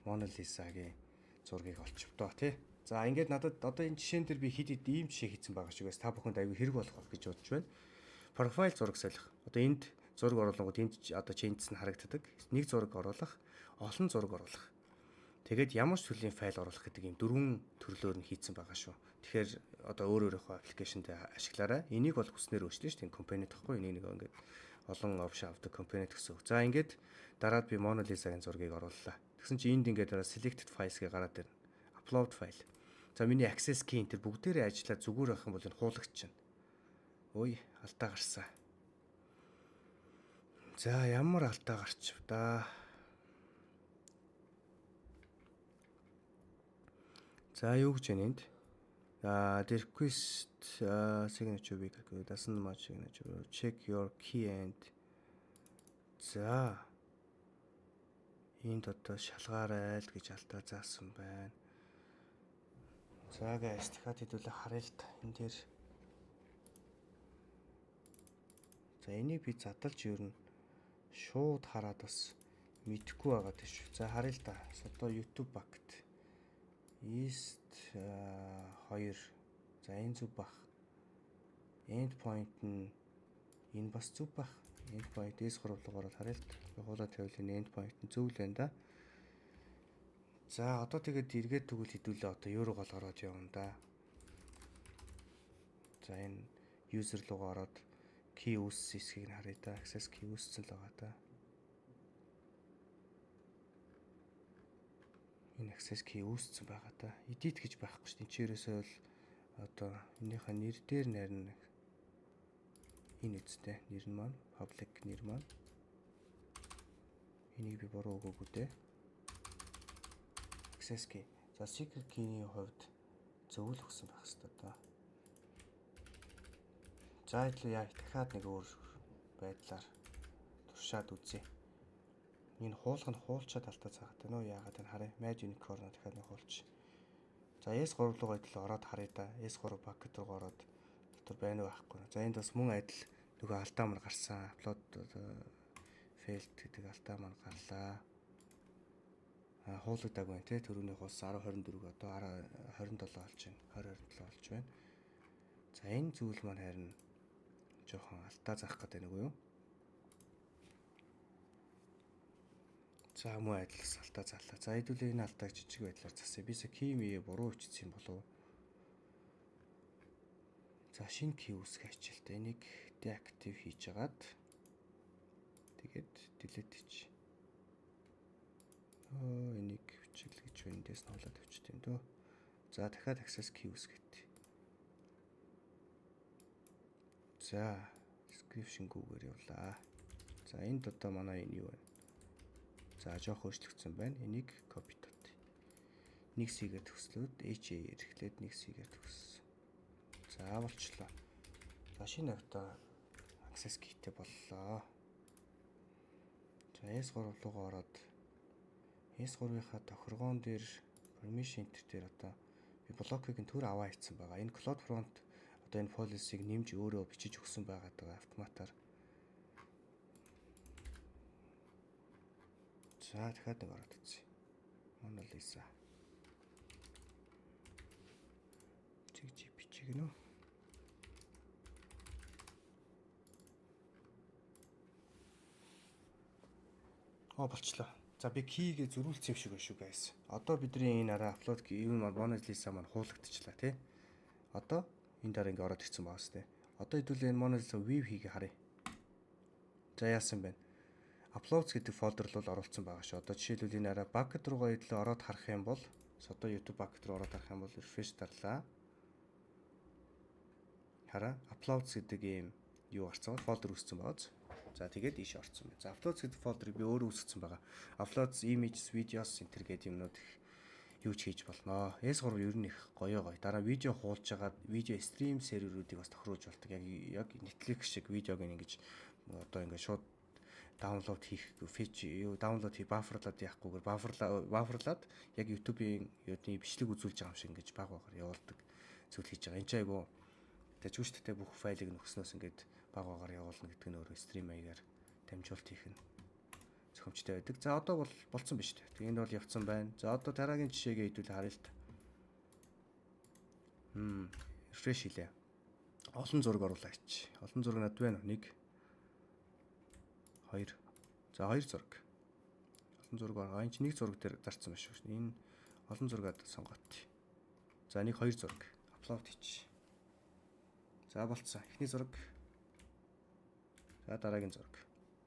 A: Mona Lisa-гийн зургийг олчихвдоо тий. За ингээд надад одоо энэ жишээн дээр би хэд ийм жишээ хийсэн байгаа шүү гайс. Та бүхэнд айгүй хэрэг болох гэж бодож байна. Профайл зураг солих. Одоо энд зураг оруулангууд энд одоо changes нь харагддаг. Нэг зураг оруулах, олон зураг оруулах. Тэгээд ямар ч төрлийн файл оруулах гэдэг ийм дөрвөн төрлөөр нь хийцэн байгаа шүү. Тэгэхээр одоо өөрийнхөө аппликейшнд ашиглаарай. Энийг бол хүснээр өөрчилнө шүү. Энэ компонент гэхгүй. Энийг ингээд олон опшн авдаг компонент гэсэн үг. За ингээд дараад би Mona Lisa-гийн зургийг орууллаа. Тэгсэн чинь энд ингээд selected files гээ гараад ирнэ. Upload file. За миний access key энэ бүгдээрээ ажиллаад зүгээр байх юм бол энэ хуулагч чинь. Ой, алдаа гарсан. За ямар алдаа гарч вэ да? За юу гэж байна энд? The request signature week doesn't match signature. Check your key and за энд одоо шалгаарай л гэж алдаа заасан байна. За guys, дахиад хэдүүлээ харъя л та. Энэ дээр за энийг би задлж ернэ шууд хараад бас мэдэхгүй байгаа тийш. За харъя л та. Одоо YouTube bucket East 2. За энэ зүг бах. Endpoint нь энэ бас зүг бах. Endpoint S3 руу ороод харъя л та. Би хуулаад тавил энэ endpoint нь зөв л байна да. За одоо тэгээд эргээд тэгвэл хэдүүлээ одоо юу руу ороод явна да. За энэ user руу ороод key үүссэн хэсгийг нь харъя да. Access key үүссэн л байгаа да. Энэ access key үүссэн байгаа да. Edit гэж байхгүй шүү дээ. Чирээсээ бол одоо энийхээ нэр дээр нарийн энэ үстэй нэр нь маань public нэр маань. Энийг би буруу өгөөгүй дээ. Access key. За secret key-ийн хувьд зөв л өгсөн байх хэрэгтэй да. За илүү яа дахиад нэг өөр байдлаар туршаад үзье. Энэ хуулах нь хуулчаад алдаа цаагаад байна уу? Яагаад энэ харъя. Match unicorn дахиад нэг хуулч. За S3 руу адил ороод харъя да. S3 bucket руу ороод дотор байна уу байхгүй. За энд бас мөн адил нөгөө алдаа мар гарсан. Upload failed гэдэг алдаа мар гарлаа. Хуулагдаагүй байна те. Төрөний хулс 1024 одоо 27 болж байна. 2027 болж байна. За энэ зүйл маань харин жоохон алдаа заах гэдэг нэг үү? За мөн адилс алдаа заалаа. За хэдүүлээ энэ алдааг жижиг байдлаар засъя. Бисаа кими буруу бичсэн болов уу? За шинэ key үүсгэх ачаалтаа энийг deactive хийж агаад тэгээд delete хийж. Энийг бичил гэж эндээс нь хуулаад авчт юм дөө. За дахиад access key үүсгэт. За description гүүгээр явлаа. За энд одоо манай энэ юу вэ? За жоох өөрчлөгдсөн байна. Энийг copy дот. 1C-гээр төгслөөд HA эрхлээд 1C-гээр төгссөн. За болчлоо. За шинэ авто access key-тэй боллоо. За S3 руу ороод S3-ийнхаа тохиргоон дээр permission enter дээр одоо би блокийг нь төр аваа хийсэн байгаа. Энэ CloudFront одоо энэ policy-г нэмж өөрөө бичиж өгсөн байгаа автоматар. За дахиад нэг ороод үзье. Mona Lisa. Чиг бичиг нөө. Болчлоо. За би key-гээ зөрүүлсэн юм шиг байна шүү guys. Одоо бидний энэ араа upload юу Mona Lisa маань хуулагдчихлаа тий. Одоо энэ дараа ингээ ороод ирсэн байгаа сте. Одоо хэдүүлээ энэ Mona Lisa view хийгээ харъя. За яасан бэ? Uploads гэдэг фолдер руу оруулсан байгаа шүү. Одоо жишээлбэл энэ араа bucket руугаа идэлээ ороод харах юм бол одоо YouTube bucket руу ороод харах юм бол refresh дарлаа. Хараа uploads гэдэг ийм юу гарцсан фолдер үүссэн байгаа. За тэгээд ийш орсон байна. За uploads гэдэг фолдерыг би өөрөө үүсгэсэн байгаа. Uploads images, videos энэ гэдэг юмнууд юу ч хийж болно. S3 ер нь их гоё. Дараа видео хуулж байгаа видео стрим серверүүдийг бас тохируулж болдог. Яг Netflix шиг видеог ингэж одоо ингэ шууд даунлоод хийх фич юу даунлоод хий бафферлаад яахгүйгээр бафферлаад яг YouTube-ийн юуны бичлэг үзүүлж байгаа юм шиг ингэж баг багаар явуулдаг зүйл хийж байгаа. Энд ч айгу тэжгүүштэй бүх файлыг нөхснөөс ингэж баг багаар явуулна гэдэг нь өөрөө стрим маягаар дамжуулт хийх нь зохимжтой байдаг. За одоо бол болцсон биз дээ. Энд бол явцсан байна. За одоо дараагийн жишээгээ хэдүүл харъя л та. Refresh хийлээ. Олон зураг оруулаач. Олон зураг над байна уу? 1 2. За 2 зураг. Олон зураг байгаа. Энд чинь 1 зураг дээр зарцсан байна шүү. Энэ Олон зургаад сонгоот. За нэг 2 зураг апплод хийчих. За болцсон. Эхний зураг. За дараагийн зураг.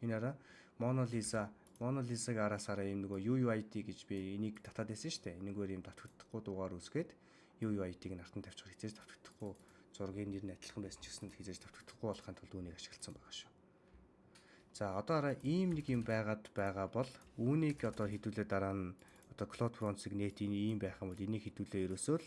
A: Энэ араа Mona Lisa-г араасаараа ийм нөгөө UUID гэж би энийг татаад байсан шүү дээ. Энэгээр ийм давтагдахгүй дугаар үсгээд UUID-г нь артанд тавьчих хязгаарч давтагдахгүй зургийн нэр нь адилхан байсан ч гэсэн хязгаарч давтагдахгүй болохын тулд үүнийг ашигласан байгаа шүү. За одоо араа ийм нэг юм байгаад байгаа бол үүнийг одоо хэдүүлээ дараа нь одоо CloudFront-ыг нэт ийм байх юм бол энийг хэдүүлээ ерөөсөө л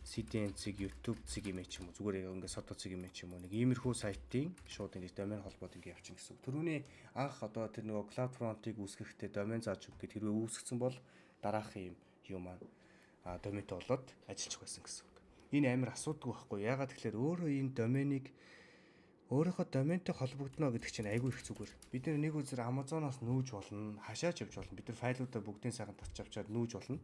A: CDN-ийг YouTube цэг юм ч юм уу зүгээр яг ингээд содо цэг юм ч юм уу нэг иймэрхүү сайтын шууд ингээд домен холбоод ингээд явчихна гэсэн үг. Төрөний анх одоо тэр нөгөө CloudFront-ыг үүсгэхдээ домен зааж өгөх гэд хэрвээ үүсгэсэн бол дараахан юм маань доментэй болоод ажиллах байсан гэсэн үг. Энэ амар асуудаггүй байхгүй. Ягаад тэгэхээр өөрөө энэ доменыг өөрийнхөө доментэй холбогдно гэдэг чинь айгүй их зүгээр. Бид нэг үзэр Amazon-оос нүүж болно, хашаач явж болно. Бид нар файлуудаа бүгдийн сайхан татч авчаад нүүж болно.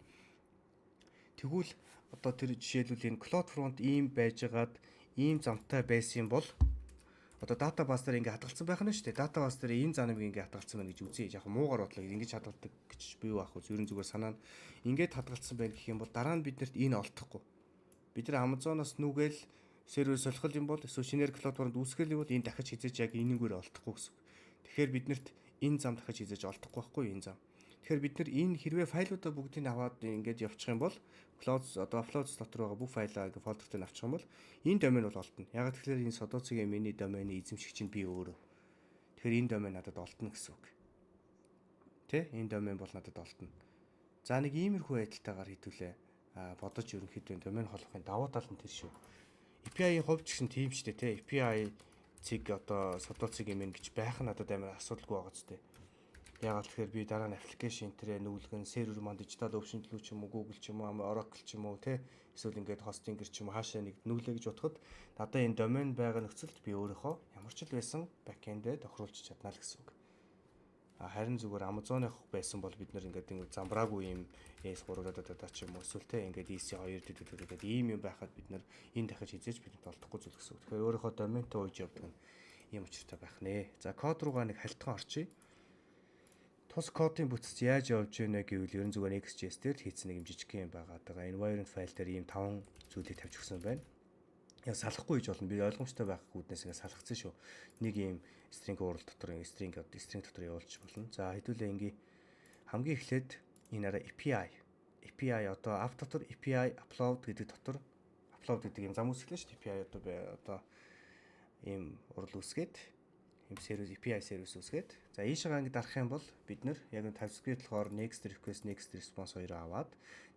A: Тэгвэл одоо тэр жишээлбэл энэ CloudFront ийм байжгаад ийм замтай байсан бол одоо database дээр ингээ хадгалсан байх нь шүү дээ. Database дээр энэ заныг ингээ хадгалсан байна гэж үзье. Яг муугар бодлоо ингэж хадгалдаг гэж бий байх уу. Ерөн зүгээр санаа нь ингээд хадгалсан байх гэх юм бол дараа нь биднэрт энэ олдохгүй. Бид нар Amazon-оос нүгээл сервер солихол юм бол эсвэл шинээр CloudFront үүсгэл юм бол энэ дахиж хизээж яг энэгээр олдохгүй гэсэн. Тэгэхээр биднэрт энэ зам дахиж хизээж олдохгүй байхгүй энэ зам. Тэгэхээр бид нар энэ хэрвээ файлуудаа бүгдийг аваад ингээд явчих юм бол Uploads дотор байгаа бүх файлаа ингээд фолдерт нь авчих юм бол энэ домен бол олдно. Яг тэгэхээр энэ Sodotsig миний домены эзэмшигч чинь би өөрөө. Тэгэхээр энэ домен надад олдно гэсэн үг. Тэ? Энэ домен бол надад олдно. За нэг иймэрхүү байдалтайгаар хэдүүлээ бодож ерөнхийдөө домен холбохын давуу тал нь тэр шүү. API-ийн хувьд ч гэсэн тийм ч дээ, тэ. API цэг одоо Sodotsig юм гэж байх нь надад амар асуудалгүй байгаа ч дээ. Яагаад тэгэхээр би дараа нь аппликейшн интерээ нүүлгэн сервер маань Digital Ocean төлөв ч юм уу Google ч юм уу Oracle ч юм уу те эсвэл ингээд хостингер ч юм уу хаашаа нэг нүүлээ гэж бодоход надад энэ домен байгаа нөхцөлд би өөрийнхөө ямар ч л байсан бэкэндээ тохируулж чадна л гэсэн үг. Харин зүгээр Amazon-ийнх байсан бол бид нэр ингээд замбраагүй юм S3-аад ч юм уу эсвэл те ингээд EC2 гэдэг ийм юм байхад бид нэр энэ дахиж хизээж бидэнд олдохгүй зүйл гэсэн үг. Тэгэхээр өөрийнхөө доментэй ууж явдаг нь ийм учиртай байх нэ. За код руугаа нэг хальтхан орчие. Тус кодын бүтц яаж явж байна гэвэл ерөн зүгээр Next.js дээр хийсэн нэг юм жижиг юм байгаа. Тэгээ environment file дээр ийм 5 зүйлийг тавьж өгсөн байна. Яг салахгүй гэж болно. Би ойлгомжтой байх үүднээс ингэ салгацсан шүү. Нэг ийм string URL дотор string дотор явуулчих болно. За хэдүүлээ ингээ хамгийн эхлээд энэ араа API одоо app дотор API upload гэдэг дотор upload гэдэг юм зам үүсгэлээ шүү. API одоо ийм URL үүсгээд ийм сервис API сервис үүсгээд за ийшээгаа ингэ дарах юм бол бид нэр яг TypeScript болохоор next request next response хоёроо аваад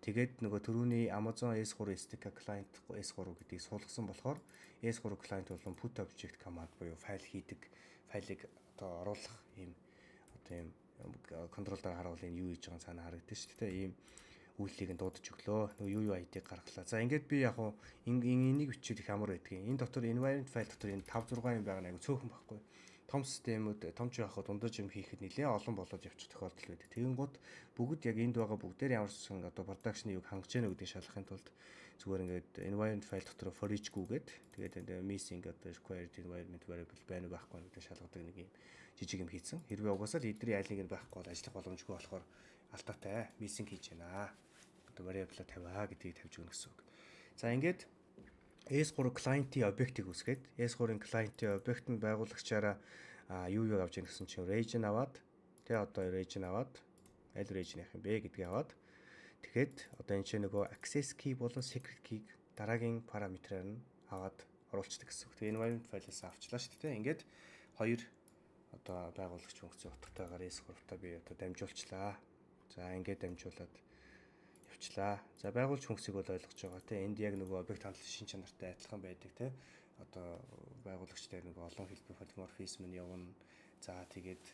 A: тэгээд нөгөө түрүүний Amazon S3 SDK client S3 гэдгийг суулгасан болохоор S3 client болон put object command буюу файл хийдэг файлыг одоо оруулах ийм одоо ийм контрол дээр харуул энэ юу хийж байгаа цаана харагдаж шүү дээ ийм үйлчлэгийг нь дуудаж өглөө нөгөө UUID-г гаргалаа. За ингээд би яг хуу энийг бичиж их амар байдгийн. Энэ дотор environment file дотор энэ 5 6 юм байгаа нэг цөөхөн байхгүй. Том системүүд томч байхад дундаж юм хийхэд нэлээд олон болоод явчих тохиолдол байдаг. Тэгэнгუთ бүгд яг энд байгаа бүгдээр ямар ч одоо production юг хангаж яана гэдгийг шалгахын тулд зүгээр ингээд environment file дотор for each гүгээд тэгээд missing одоо required environment variable байна уу байхгүй гэдгийг шалгадаг нэг юм жижиг юм хийцэн. Хэрвээ угаасаа л эдний айлыг нь байхгүй бол ажиллах боломжгүй болохоор алдаатай missing хийж байна. Одоо variable тавиа гэдгийг тавьж өгнө гэсэн үг. За ингээд S3 client-ийн объектыг үүсгээд S3-ын client-ийн объект нь байгуулагчаараа юу авч ийн гэсэн чинь region аваад тэгээ одоо region аваад аль region явах юм бэ гэдгийг аваад тэгэхэд одоо энэ чинь нөгөө access key болон secret key-г дараагийн параметраар нь аваад оруулцдаг гэсэн үг. Тэгээ environment file-аас авчлаа шүү дээ. Ингээд хоёр одоо байгуулагч функцийн утгатайгаар S3-таа би одоо дамжуулчлаа. За ингээд дамжуулаад явчлаа. За байгуулж функцийг бол ойлгож байгаа те. Энд яг нөгөө объект хандлт шин чанартай адилхан байдаг те. Одоо байгуулагчтай нөгөө олон хэлбэр полиморфизм нь явна. За тэгээд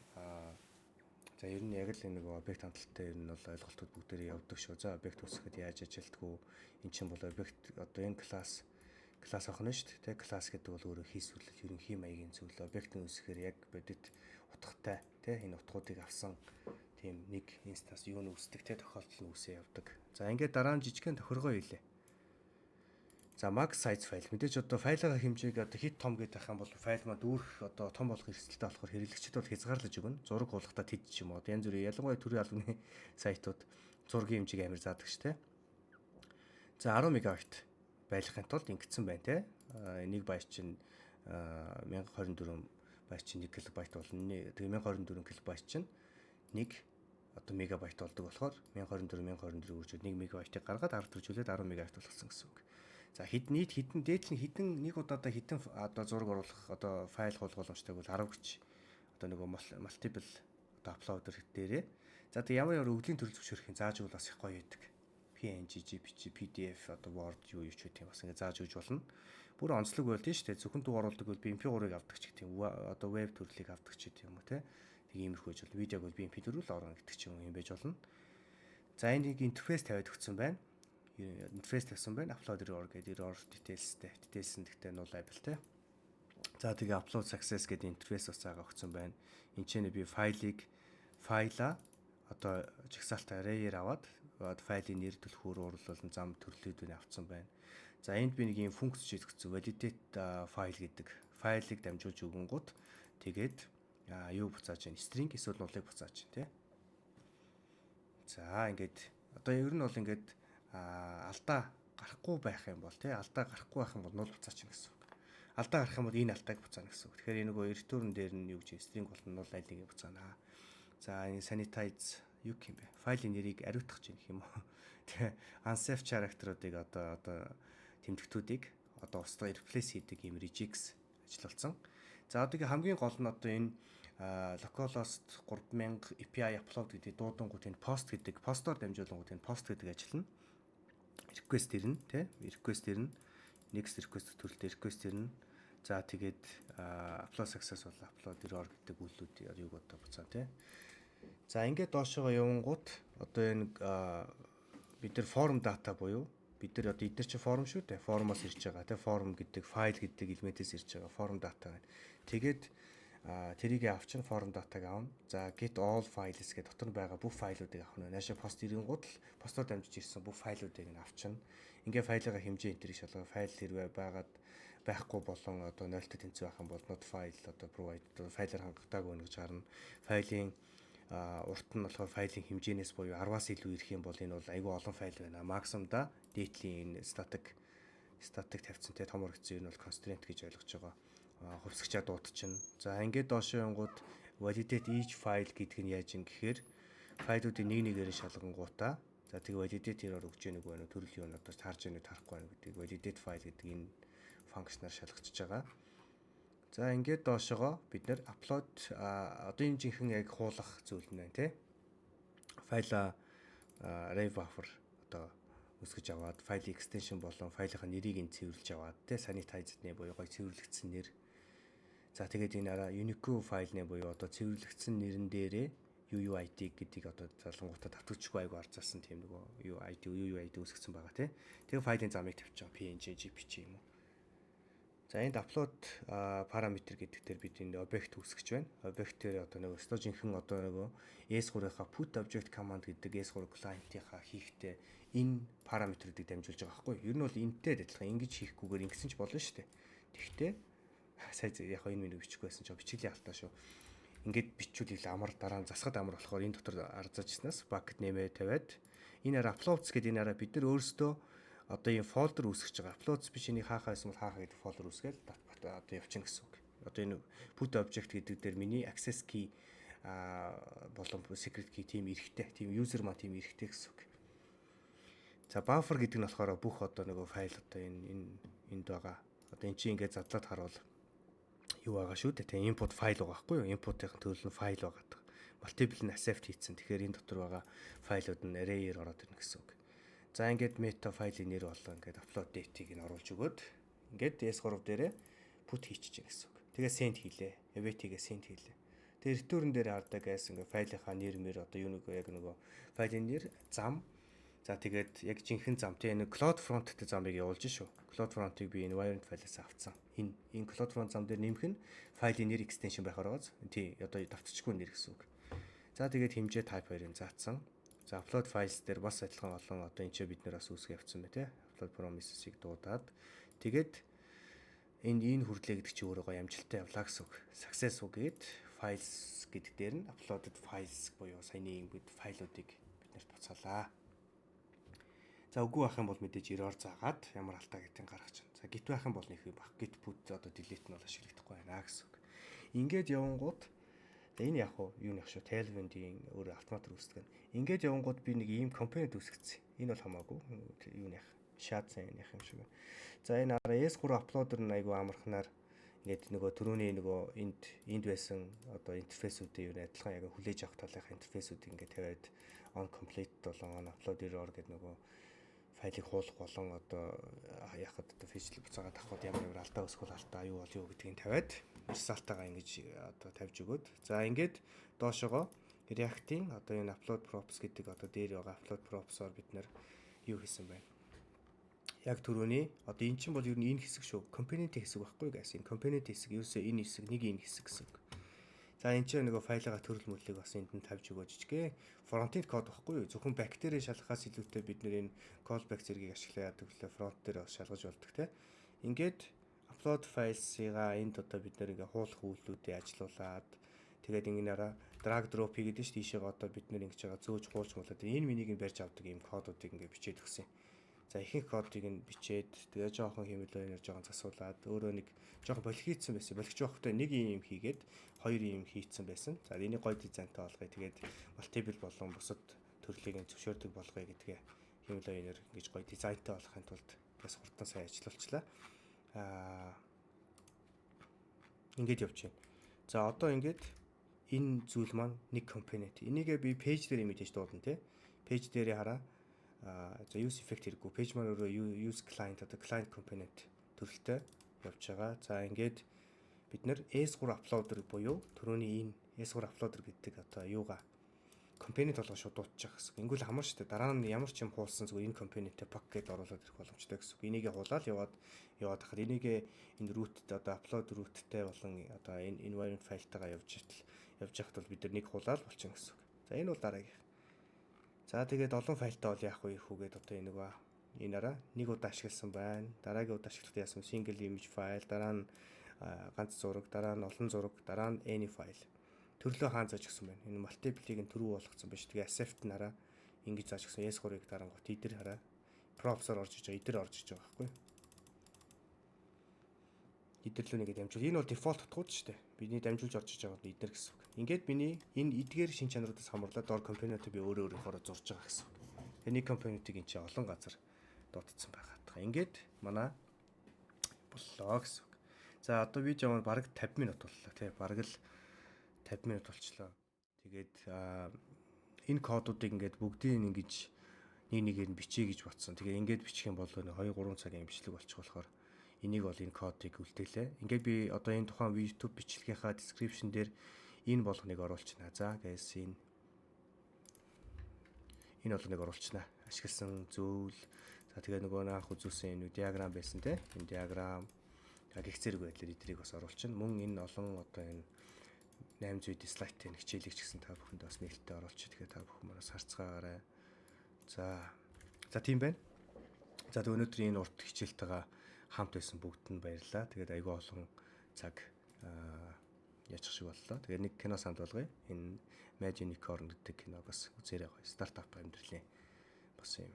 A: за ер нь яг л нөгөө объект хандлттай ер нь бол ойлголтууд бүгдээрээ явдаг шүү. За объект үүсгэхэд яаж ажилтдаг вэ? Эн чинь бол объект одоо энэ класс охно шүү дээ. Тэ класс гэдэг бол өөрөө хийсвэрлэл ерөнхий маягийн зүйл. Объект нь үүсгэхээр яг бодит утгатай тэ энэ утгуудыг авсан тийм нэг инстанс юу нь үүсдэг те тохиолдол нь үүсээ явдаг. За ингээд дараа нь жижигхэн тохиргоо хийлээ. За max size файл мэдээж одоо файлын хэмжээг одоо хит том гэдэг байх юм бол файл маань дүүрэх одоо том болох эрсдэлтэй болохоор хэрэглэгчид бол хязгаарлаж өгнө. Зураг хулгахтаа тэд ч юм уу. Янз бүрийн ялангуяа төрийн албаны сайтууд зургийн хэмжээг амар заадаг ш тэ. За 10 мегабайт байлгахын тулд ингэсэн байна те. Нэг байр чинь 1024 байр чинь 1 кб болно. Тэгээ 1024 кб чинь 1 одоо мегабайт болдог болохоор 1024 үржүүд 1 мегабайтыг гаргаад ард төржүүлээд 10 мегабайт болгосон гэсэн үг. За хідэн дээдлэн хідэн нэг удаадаа хідэн одоо зураг оруулах одоо файл хуулгууламжтай бол 10 гэж одоо нөгөө multiple одоо uploader дээрээ. За тэг ямар өвлийн төрөл зөвшөөрөх юм зааж бол бас их гоё байдаг. PNG, JPG, PDF одоо Word юу ч гэх юм бас ингэ зааж өгч болно. Бүр онцлог байлт нь шүү дээ. Зөвхөн дуу оруулдаг бол MP3-ыг авдаг ч гэх юм. Одоо веб төрлийг авдаг ч гэх юм уу те. Тэг иймэрхүү гэж бол видеог бол MP4 л орно гэдэг ч юм байж болно. За энэ нэг интерфейс тавиад өгсөн байна. Интерфейс тавьсан байна. Upload-оор гэдэг error details-тэй. Details нь гэхдээ null label те. За тэгээ upload success гэдэг интерфейс бас байгаа өгсөн байна. Энд чинь би файлаа одоо жигсаалт array-ээр аваад файлын нэр төлхөөр оруулсан зам төрлүүдийг авцсан байна. За энд би нэг юм функц хийгдсэн validate file гэдэг файлыг дамжуулж өгөнгүүт тэгээд юу буцааж байна? String эсвэл null-ыг буцааж байна тий. За ингээд одоо ер нь бол ингээд алдаа гарахгүй байх юм бол тий алдаа гарахгүй байх юм бол null буцаач гэсэн үг. Алдаа гарах юм бол энэ алдааг буцаана гэсэн үг. Тэгэхээр энэ нөгөө return дээр нь юу гэж string болон null айлыг буцаана. За энэ sanitize юу юм бэ? Файлын нэрийг ариутгах гэж юм уу? Тэгээ unsafe character-уудыг одоо тэмдэгтүүдийг одоо устгах replace хийдэг юм regex ажиллуулсан. За одоогийн хамгийн гол нь одоо энэ localhost 3000 API upload гэдэг дуудангууд энэ post гэдэг постоор дамжуулангууд энэ post гэдэг ажиллана. Request ирнэ тий? Request ирнэ. Next request төрөлтэй request ирнэ. За тэгээд upload success бол upload error гэдэг үйлүүд юуг одоо буцаа тий. За ингээд доошоо явангууд одоо энэ бид нар form data буюу бид нар одоо эдгээр чи form шүү дээ. Form-оос ирж байгаа тий. Form гэдэг file гэдэг элементээс ирж байгаа form data байна. Тэгээд тэрийг авчин form data-г авна. За get all files гэдэг дотор байгаа бүх файлуудыг авах нь. Наашаа post ирэнгууд л постоор дамжиж ирсэн бүх файлуудыг нь авчин. Ингээ файлын хэмжээ энтерийг шалгаа файл хэрвээ байгаад байхгүй болон одоо 0-т тэнцүү байх юм бол not file одоо provide файлаар хангалтаагүй гэж гарна. Файлын урт нь болохоор файлын хэмжээнээс буюу 10-аас илүү ирэх юм бол энэ бол айгүй олон файл байна. Maximum-да date-ийн энэ static тавьсан те том хэрэгцээ энэ бол constraint гэж ойлгож байгаа. Хувьсгчаа дуудчихна. За ингээд доошоо янгууд validate each file гэдэг нь яаж юм гэхээр файлуудыг нэг нэгээр шалгангуудаа за тэгээ validate error өгч яаг нэг байна төрөл юу надад таарж яаг тарахгүй байна гэдэг validate file гэдэг энэ функшнаар шалгачиж байгаа. За ингээд доошоо бид нэр upload одоо энэ жинхэнэ яг хуулах зүйл нь байна те. Файла array buffer одоо үсгэж аваад файл extension болон файлынхаа нэрийг нь цэвэрлж аваад те sanitized нэ буюу гоё цэвэрлэгдсэн нэр. За тэгээд энэ Unicode файл нэ буюу одоо цэвэрлэгдсэн нэрэн дээрээ UUID гэдгийг одоо залангуудад давтагчгүй айгу арзаасан тийм нөгөө UUID үсгэсэн байгаа те. Тэгээ файлын замыг тавьж байгаа PNG, JPG юм уу. За энд upload parameter гэдэг дээр бид энэ объект үсгэж байна. Объект дээр одоо нөгөө өстой жинхэнэ одоо нөгөө S3-ийнхаа put object command гэдэг S3 client-ийнхаа хийхдээ энэ параметруудыг дамжуулж байгаа байхгүй. Ер нь бол энэтэй адилхан ингэж хийхгүйгээр ингэсэн ч болно шүү дээ. Тэгэхдээ сая яг энэ минь бичихгүй байсан ч бичиглийн алдаа шүү. Ингээд бичүүлэл амар дараа нь засахад амар болохоор энэ дотор арзаачснаас bucket name тавиад энэ араа uploads гэдэг энэ араа бид нар өөрсдөө одоо ийм фолдер үүсгэж байгаа. Uploads биш энийг хаахаа байсан бол хаахаа гэдэг фолдер үүсгээл одоо явчихна гэсэн үг. Одоо энэ put object гэдэг дээр миний access key болон secret key тийм эрэхтэй, тийм user маань тийм эрэхтэй гэсэн үг. За buffer гэдэг нь болохоор бүх одоо нөгөө файл одоо энд байгаа. Одоо эн чинь ингээд задлаад харуул юу байгаа шүү дээ. Тэгээ input файл байгаа байхгүй юу? Input-ийн төлөв нь файл байгаа. Multiple нь accept хийцэн. Тэгэхээр энэ дотор байгаа файлууд нь array-ээр ороод ирнэ гэсэн үг. За ингээд meta файлын нэр болоо ингээд upload date-ийг нь оруулж өгөөд ингээд S3 дээрээ put хийчихэж гэсэн үг. Тэгээ send хийлээ. Await-ийг send хийлээ. Тэгээ return дээр хардаг гэсэн ингээд файлынхаа нэр мэр одоо юу нэг яг нөгөө файлын нэр зам. За тэгээд яг жинхэнэ зам тийм CloudFront гэдэг замыг явуулж шүү. CloudFront-ыг би энэ Wired файлаас авцсан. Энэ CloudFront зам дээр нэмэх нь файлын нэр extension байхаар байгаа. Тий одоо давтчихгүй нэр гэсэн үг. За тэгээд хэмжээ type 2-ыг заасан. За upload files дээр бас адилхан олон одоо энэ ч бид нэр бас үүсгэж явцсан бай тээ. Upload promises-ийг дуудаад тэгээд энэ хүрдлээ гэдэг чинь өөрөө гоё амжилттай явлаа гэсэн үг. Success үгээд files гэдэг дээр нь uploaded files буюу саяны ингээд файлуудыг бид нарт буцаалаа. За үгүй байх юм бол мэдээж error заагаад ямар алдаа гэдгийг гаргаж чана. За git байх юм бол нэг баг git put одоо delete нь бол ашиглагдахгүй байна гэсэн үг. Ингээд явангууд энэ яг юу нэх шүү Tailwind-ийн өөр автомат үүсдэг. Ингээд явангууд би нэг ийм компонент үүсгэсэн. Энэ бол хамаагүй юу нэх шаадсан нэх юм шиг. За энэ S3 uploader нь айгүй амархнаар ингээд нөгөө түрүүний нөгөө энд байсан одоо интерфейсүүдийн юу адилхан яг хүлээж авах талынхаа интерфейсүүдийг ингээд тавиад on complete болон on upload error гэдэг нөгөө файлыг хуулах болон одоо яхад одоо фичл буцаагаад авахд ямар алдаа өсгөл алдаа юу бол юу гэдгийг тавиад result-аагаа ингэж одоо тавьж өгөөд за ингээд доошогоо React-ийн одоо энэ upload props гэдэг одоо дээр байгаа upload props-оор бид нэр юу хийсэн байна. Яг түрүүний одоо эн чинь бол ер нь энэ хэсэг шүү. Component-ийн хэсэг байхгүй guys. Энэ component хэсэг ерөөсөө энэ хэсэг нэг энэ хэсэг гэсэн. За энэ чинь нөгөө файлаа төрөл мөрлийг бас энд нь тавьж өгөөж ичгээ. Front-end код байхгүй юу? Зөвхөн back-дээр шалгахаас илүүтэй бид нэр энэ callback зэргийг ашиглаад яадаг фронт дээр бас шалгаж болдог те. Ингээд upload files-ыгаа энд одоо бид нэр ингээ хуулах үйлдэлүүдээ ажилуулад тэгээд ингэнээрээ drag drop хийгээд ш тийшээ одоо бид нэр ингэж байгаа зөөж хуулж болоод энэ минийг нь барьж авдаг юм кодуудыг ингээ бичээд өгсөн. За ихэнх кодыг нь бичээд тэгээ жоохон хэмэлээр жоохон засуулаад өөрөө нэг жоохон болох хийцэн байсан. Болгож явахдаа нэг юм хийгээд хоёр юм хийцэн байсан. За энийг гоё дизайнтай болгоё. Тэгээд multiple болон бусад төрлийг нь зөвшөөрдөг болгоё гэдгээ хэмэлээр ингэж гоё дизайнтай болохын тулд бас хурдан сайн ажиллаулчлаа. Ингээд явж байна. За одоо ингээд энэ зүйл маань нэг компонент. Энийгээ би пэйж дээр имэж дуулна тий. Пэйж дээрээ хараа. За use effect хэрэггүй. Page маань өөрөө use client одоо client component төрөлтэй явж байгаа. За ингээд бид нэр S3 uploader буюу түрүүний энэ S3 uploader гэдэг одоо юугаа компонент болгож шууд дуудчих гэсэн. Ингүүл хамар штэ дараа нь ямар ч юм хуулсан зүгээр энэ компонентээ pack гэдээ оруулаад ирэх боломжтой гэсэн. Энийг хуулаад яваад хахад энийг энэ root одоо upload root-тэй болон одоо энэ environment файлтайгаа явж явахад бол бид нар нэг хуулаад болчихно гэсэн. За энэ бол дараагийн. За тэгээд олон файлтай бол яах вэ хүүгээд одоо энэ нөгөө энээрээ нэг удаа ашигласан байна. Дараагийн удаа ашиглахдаа яасан single image файл, дараа нь ганц зураг, дараа нь олон зураг, дараа нь any файл. Төрлөө хаан зааж гисэн байна. Энэ multiple-ийг нь төрүү болгоцсон байна шүү. Тэгээ accept нараа ингэж зааж гисэн S3-ыг дарангуут идэр хараа props-оор орж иж байгаа. Идэр орж иж байгаа байхгүй. Идэрлөө нэгэд дамжуул. Энэ бол default утгууд шүү дээ. Бидний дамжуулж орж иж байгаа нь идэр гэсэн үг. Ингээд миний энэ эдгээр шин чанаруудаас хамруулаад дор компонентыг би өөрөөрөө зурж байгаа гэсэн. Тэгээ нэг компонентыг энэ чинь олон газар дутцсан байгаа. Ингээд манай боллоо гэсэн үг. За одоо видео маань бараг 50 минут боллоо тий. Бараг л 50 минут болчлоо. Тэгээд энэ кодуудыг ингээд бүгдийг ингэж нэг нэгээр нь бичье гэж бодсон. Тэгээ ингээд бичих юм бол 2 3 цагийн бичлэг болчих болохоор энийг бол энэ кодыг үлдээлээ. Ингээд би одоо энэ тухайн YouTube бичлэгийнхаа description дээр энэ болгоныг оруулчихна. За guys энэ болгоныг оруулчихна. Ашигласан зүйл. За тэгээ нөгөө анх үзүүлсэн энэ диаграм байсан те. Энэ диаграм гих зэрэг байдлаар эдрийг бас оруулчихна. Мөн энэ олон одоо энэ 800 слайдтай нэг хичээлийг ч гэсэн та бүхэнд бас нээлттэй оруулчих. Тэгэхээр та бүхэн манаас харцгаагаарай. За тийм байна. За өнөөдрийн энэ урт хичээлтэйгээ хамт байсан бүгдэнд баярлалаа. Тэгээд айгүй олон цаг яачих шиг боллоо. Тэгээд нэг кино санд болгоё. Энэ Mad Unicorn гэдэг кино бас үзээрэй гоё. Стартап амьдралын бас юм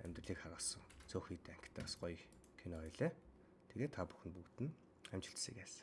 A: амьдралыг харуулсан цөөхий дангтай бас гоё кино байлаа. Тэгээд та бүхэн бүгд нь амжилт хүсье guys.